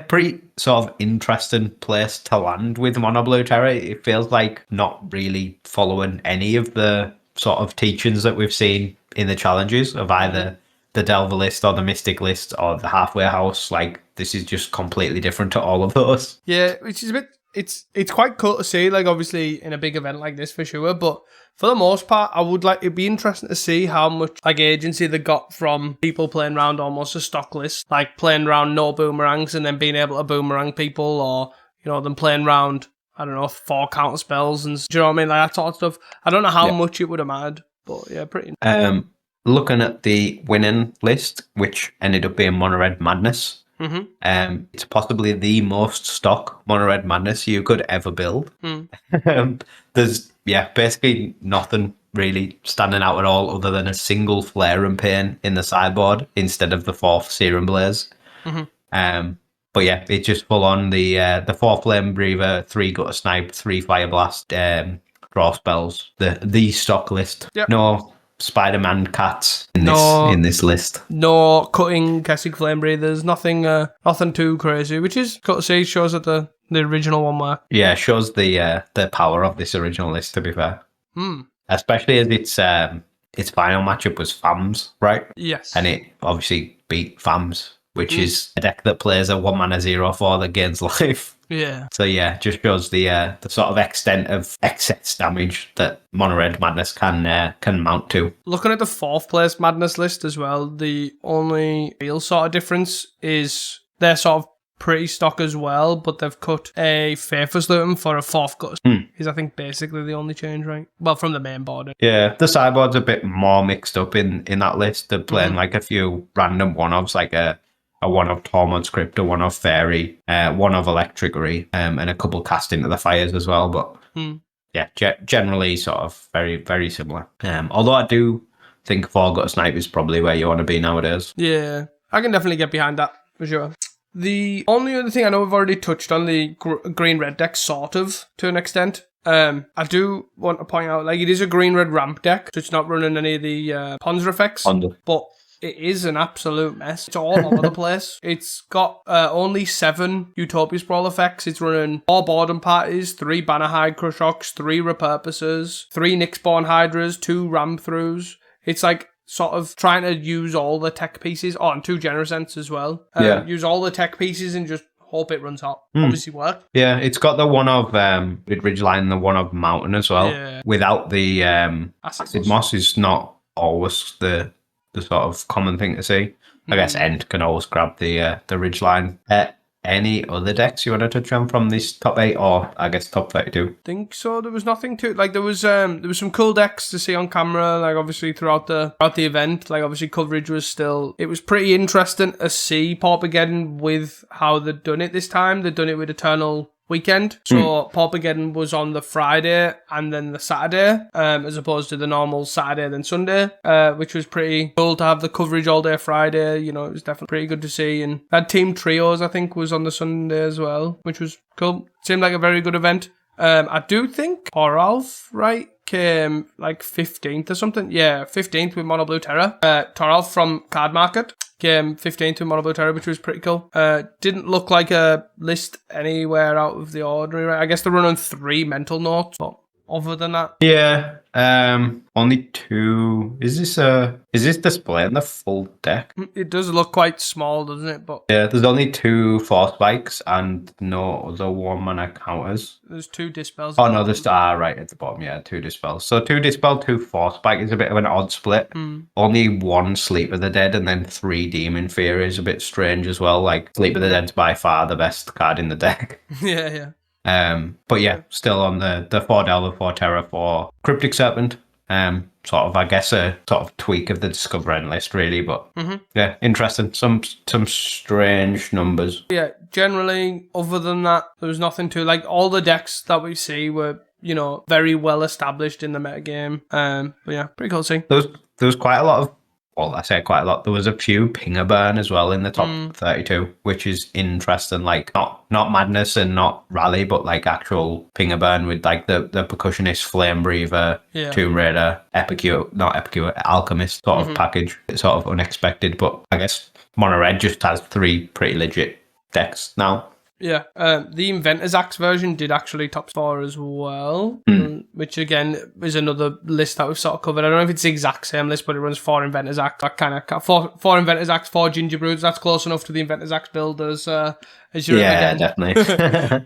Pretty sort of interesting place to land with Mono Blue Terror. It feels like not really following any of the sort of teachings that we've seen in the challenges of either the Delver list or the Mystic list or the Halfway House. Like, this is just completely different to all of those. Yeah, which is a bit... It's quite cool to see, like, obviously, in a big event like this, for sure, but for the most part, it'd be interesting to see how much, like, agency they got from people playing around almost a stock list, like, playing around no boomerangs and then being able to boomerang people, or, you know, them playing around, I don't know, 4 counter spells, and, do you know what I mean, like, that sort of stuff. I don't know how much it would have mattered, but, yeah, pretty... Looking at the winning list, which ended up being Mono Red Madness, it's possibly the most stock Mono Red Madness you could ever build. There's basically nothing really standing out at all other than a single Flare and Pain in the sideboard instead of the 4th Serum Blaze. But yeah, it's just full on the 4 Flame Breather, 3 Gutter Snipe, 3 Fire Blast, draw spells. The stock list. Yep. No Spider-Man cats in this list. No cutting Kessig Flame Breathers, nothing too crazy, which is cool to see. Shows that the original one worked. Yeah, shows the power of this original list, to be fair. Especially as its final matchup was FAMS, right? Yes. And it obviously beat FAMS, which is a deck that plays a 1-mana 0/4 that gains life. Yeah. So yeah, just shows the sort of extent of excess damage that Mono Red Madness can mount to. Looking at the 4th place Madness list as well, the only real sort of difference is they're sort of pretty stock as well, but they've cut a Faithless Luton for a 4th Gutter. Is I think basically the only change, right? Well, from the main board. Yeah, the sideboard's a bit more mixed up in that list. They're playing like a few random one-offs, like a 1-of Tormod's Crypt, a 1-of Fairy, 1-of Electricary, and a couple cast into the fires as well. But yeah, generally sort of very, very similar. Although I do think 4 Gutter Snipe is probably where you want to be nowadays. Yeah, I can definitely get behind that for sure. The only other thing I know we've already touched on, the green-red deck, sort of, to an extent. I do want to point out, like, it is a green-red ramp deck, so it's not running any of the Ponzer effects. But it is an absolute mess. It's all over the place. It's got only 7 Utopia Sprawl effects. It's running 4 Boredom Parties, 3 Bannerhide Crushocks, 3 Repurposers, 3 Nyxborn Hydras, 2 Ram-Throughs. It's like sort of trying to use all the tech pieces, and 2 Generosents as well. Use all the tech pieces and just hope it runs hot. Obviously work. Yeah, it's got the 1-of Ridgeline and the 1-of Mountain as well. Yeah. Without the Acid Moss is not always the sort of common thing to see. I guess End can always grab the Ridgeline. Any other decks you want to touch on from this top 8 or I guess top 32? I think so. There was nothing to like. There was some cool decks to see on camera. Like obviously throughout the event. Like obviously coverage was still. It was pretty interesting to see Pauper Geddon with how they'd done it this time. They'd done it with Eternal Weekend. So Pauper Geddon was on the Friday and then the Saturday, as opposed to the normal Saturday then Sunday, which was pretty cool to have the coverage all day Friday. You know, it was definitely pretty good to see. And that Team Trios, I think, was on the Sunday as well, which was cool. Seemed like a very good event. I do think Toralf, right, came like 15th or something. Yeah, 15th with Mono Blue Terror. Toralf from Card Market came 15th with Mono Blue Terror, which was pretty cool. Didn't look like a list anywhere out of the ordinary, right? I guess they're running 3 mental notes, but other than that. Yeah. Only 2. Is this displaying the full deck? It does look quite small, doesn't it? But yeah, there's only 2 Force Spikes and no other 1-mana counters. There's 2 Dispels. Oh no, there's right at the bottom. Yeah, 2 Dispels. So 2 Dispel, 2 Force Spike is a bit of an odd split. Only 1 Sleep of the Dead and then 3 Demon Fear is a bit strange as well. Like Sleep of the Dead's by far the best card in the deck. Yeah. But yeah, still on the 4 Delver, 4 Terror, 4 Cryptic Serpent. Sort of, I guess, a sort of tweak of the Discover End list, really. But yeah, interesting. Some strange numbers. Yeah, generally, other than that, there was nothing to like. All the decks that we see were very well established in the metagame. But yeah, pretty cool to see. There was quite a lot of, well, I say quite a lot. There was a few pinger burn as well in the top 32, which is interesting. Like not Madness and not Rally, but like actual pinger burn with like the percussionist, Flame Breather, Tomb Raider, Alchemist sort of package. It's sort of unexpected, but I guess Mono Red just has 3 pretty legit decks now. Yeah, the Inventor's Axe version did actually top 4 as well, which again is another list that we've sort of covered. I don't know if it's the exact same list, but it runs 4 Inventor's Axe. That kind of four Inventor's Axe, 4 Ginger Broods. That's close enough to the Inventor's Axe build as you're yeah, definitely.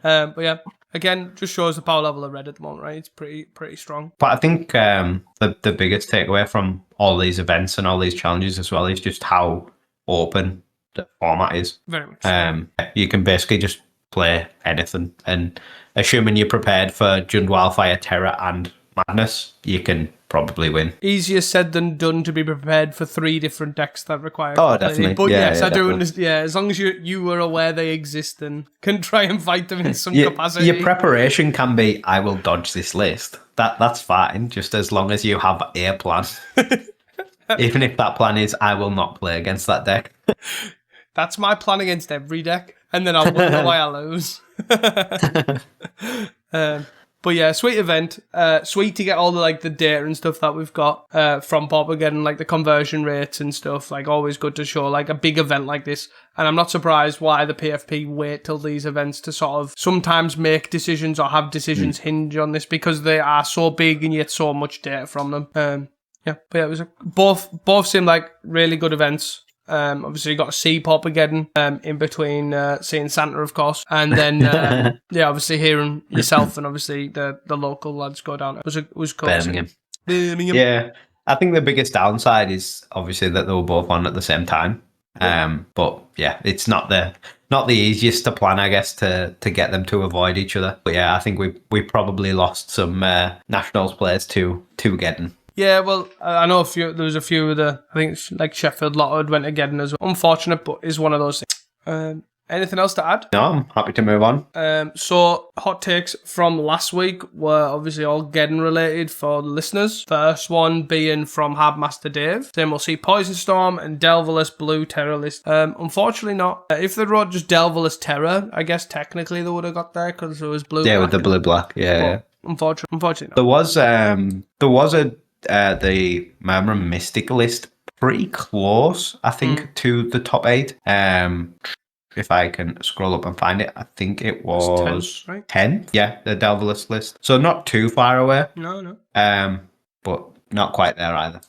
But yeah, again, just shows the power level of Red at the moment, right? It's pretty strong. But I think the biggest takeaway from all these events and all these challenges as well is just how open the format is. Very much. You can basically just play anything, and assuming you're prepared for Jund Wildfire, Terror, and Madness, you can probably win. Easier said than done to be prepared for 3 different decks that require. Oh, definitely. But yeah, yes, yeah, I do definitely. understand. Yeah, as long as you were aware they exist and can try and fight them in some capacity. Your preparation can be, I will dodge this list. That's fine, just as long as you have a plan. Even if that plan is, I will not play against that deck. That's my plan against every deck, and then I'll wonder why I lose. But yeah, sweet event. Sweet to get all the data and stuff that we've got from Pauper, getting like the conversion rates and stuff. Like always good to show like a big event like this. And I'm not surprised why the PFP wait till these events to sort of sometimes make decisions or have decisions hinge on this, because they are so big and yet so much data from them. Yeah, but yeah, it was both seemed like really good events. Obviously you got to see Pauper Geddon in between seeing Santa, of course, and then obviously hearing yourself and obviously the local lads go down. It was cool. Birmingham. Yeah, I think the biggest downside is obviously that they were both on at the same time. But yeah, it's not the easiest to plan, I guess, to get them to avoid each other. But yeah, I think we probably lost some nationals players to Geddon. Yeah, well, I know there was a few of I think it's like Sheffield Lotto went again as well. Unfortunate, but is one of those things. Anything else to add? No, I'm happy to move on. So, hot takes from last week were obviously all Geddon related for the listeners. First one being from Hardmaster Dave. Then we'll see Poison Storm and Delvelous Blue Terror list. Unfortunately not. If they wrote just Delvelous Terror, I guess technically they would have got there because it was blue. Yeah, with the blue-black, yeah. Unfortunately not. There was the Murmur Mystic list pretty close, I think, to the top 8. If I can scroll up and find it, I think it was 10, right? 10. Yeah, the Delvelous list. So not too far away. No. But not quite there either.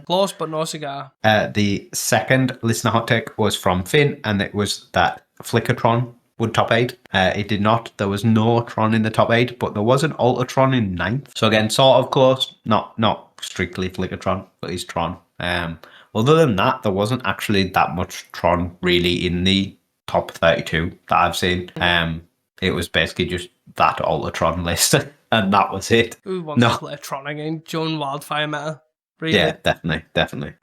Close, but no cigar. The second listener hot take was from Finn, and it was that Flickertron would top 8. It did not. There was no Tron in the top 8, but there was an Ultratron in 9th. So again, sort of close. Not strictly Flickertron, but he's Tron. Other than that, there wasn't actually that much Tron really in the top 32 that I've seen. It was basically just that Ultratron list, and that was it. Who wants to play Tron again? Jund Wildfire meta. Really? Yeah, definitely.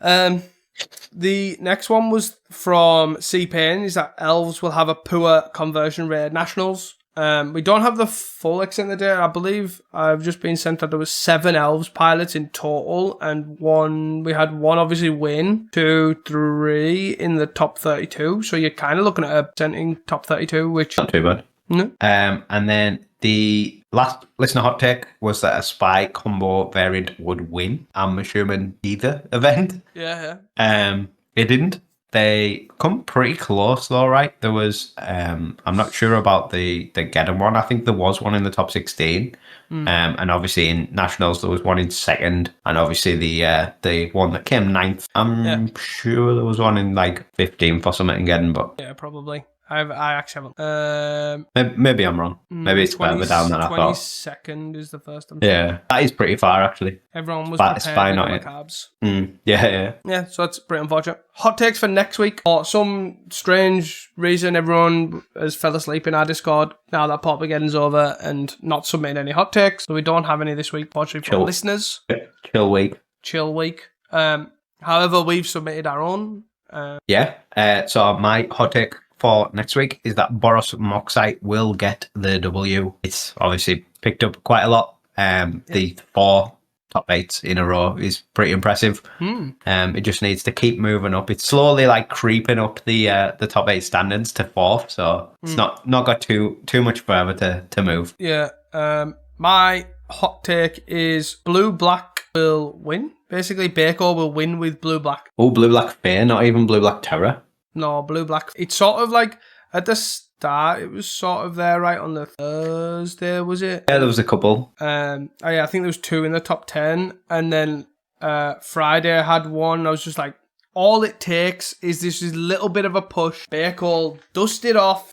The next one was from C-Pain, is that elves will have a poor conversion rate at nationals. We don't have the full extent of the data. I believe I've just been sent that there was 7 elves pilots in total, and we had one obviously win, 2, 3 in the top 32. So you're kind of looking at a percenting top 32, which not too bad. No. And then the last listener hot take was that a spy combo variant would win. I'm assuming either event. Yeah. It didn't. They come pretty close though, right? There was, I'm not sure about the Geddon one. I think there was one in the top 16. And obviously in nationals there was one in 2nd, and obviously the one that came 9th. I'm sure there was one in like 15th or something in Geddon, but yeah, probably. I actually haven't. Maybe I'm wrong. Maybe it's further down than I thought. 22nd is the first. Yeah, that is pretty far actually. Everyone was But it's prepared fine, with the not carbs. Yeah. So that's pretty unfortunate. Hot takes for next week. For some strange reason, everyone has fell asleep in our Discord now that Pauper Geddon's over and not submitting any hot takes. So we don't have any this week, fortunately, for listeners. Chill week. However, we've submitted our own. So my hot take for next week is that Boros Moxite will get the W. It's obviously picked up quite a lot. The 4 top 8s in a row is pretty impressive. It just needs to keep moving up. It's slowly like creeping up the top 8 standings to 4th, so it's not got too much further to move. Yeah. My hot take is Blue Black will win. Basically, Baco will win with Blue Black. Oh, Blue Black Fear, not even Blue Black Terror. No, Blue Black. It's sort of like at the start, it was sort of there right on the Thursday, was it? Yeah, there was a couple. I think there was 2 in the top 10, and then Friday I had one. I was just like, all it takes is this little bit of a push. Baco dust it off.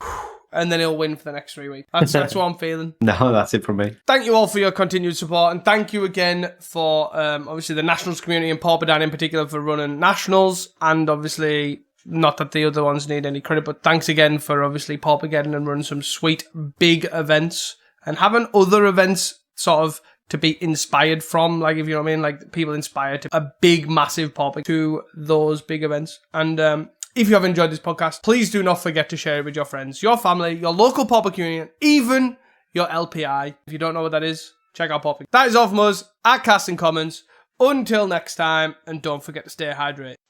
And then he'll win for the next 3 weeks. That's what I'm feeling. No, that's it from me. Thank you all for your continued support. And thank you again for, obviously, the Nationals community and Pauper Dan in particular for running Nationals. And obviously, not that the other ones need any credit, but thanks again for, obviously, Pauper Geddon and running some sweet, big events. And having other events sort of to be inspired from, like, if you know what I mean, like people inspired to a big, massive Pauper to those big events. And, if you have enjoyed this podcast, please do not forget to share it with your friends, your family, your local Pauper community, even your LPI. If you don't know what that is, check out Pauper. That is all from us at Casting Commons. Until next time, and don't forget to stay hydrated.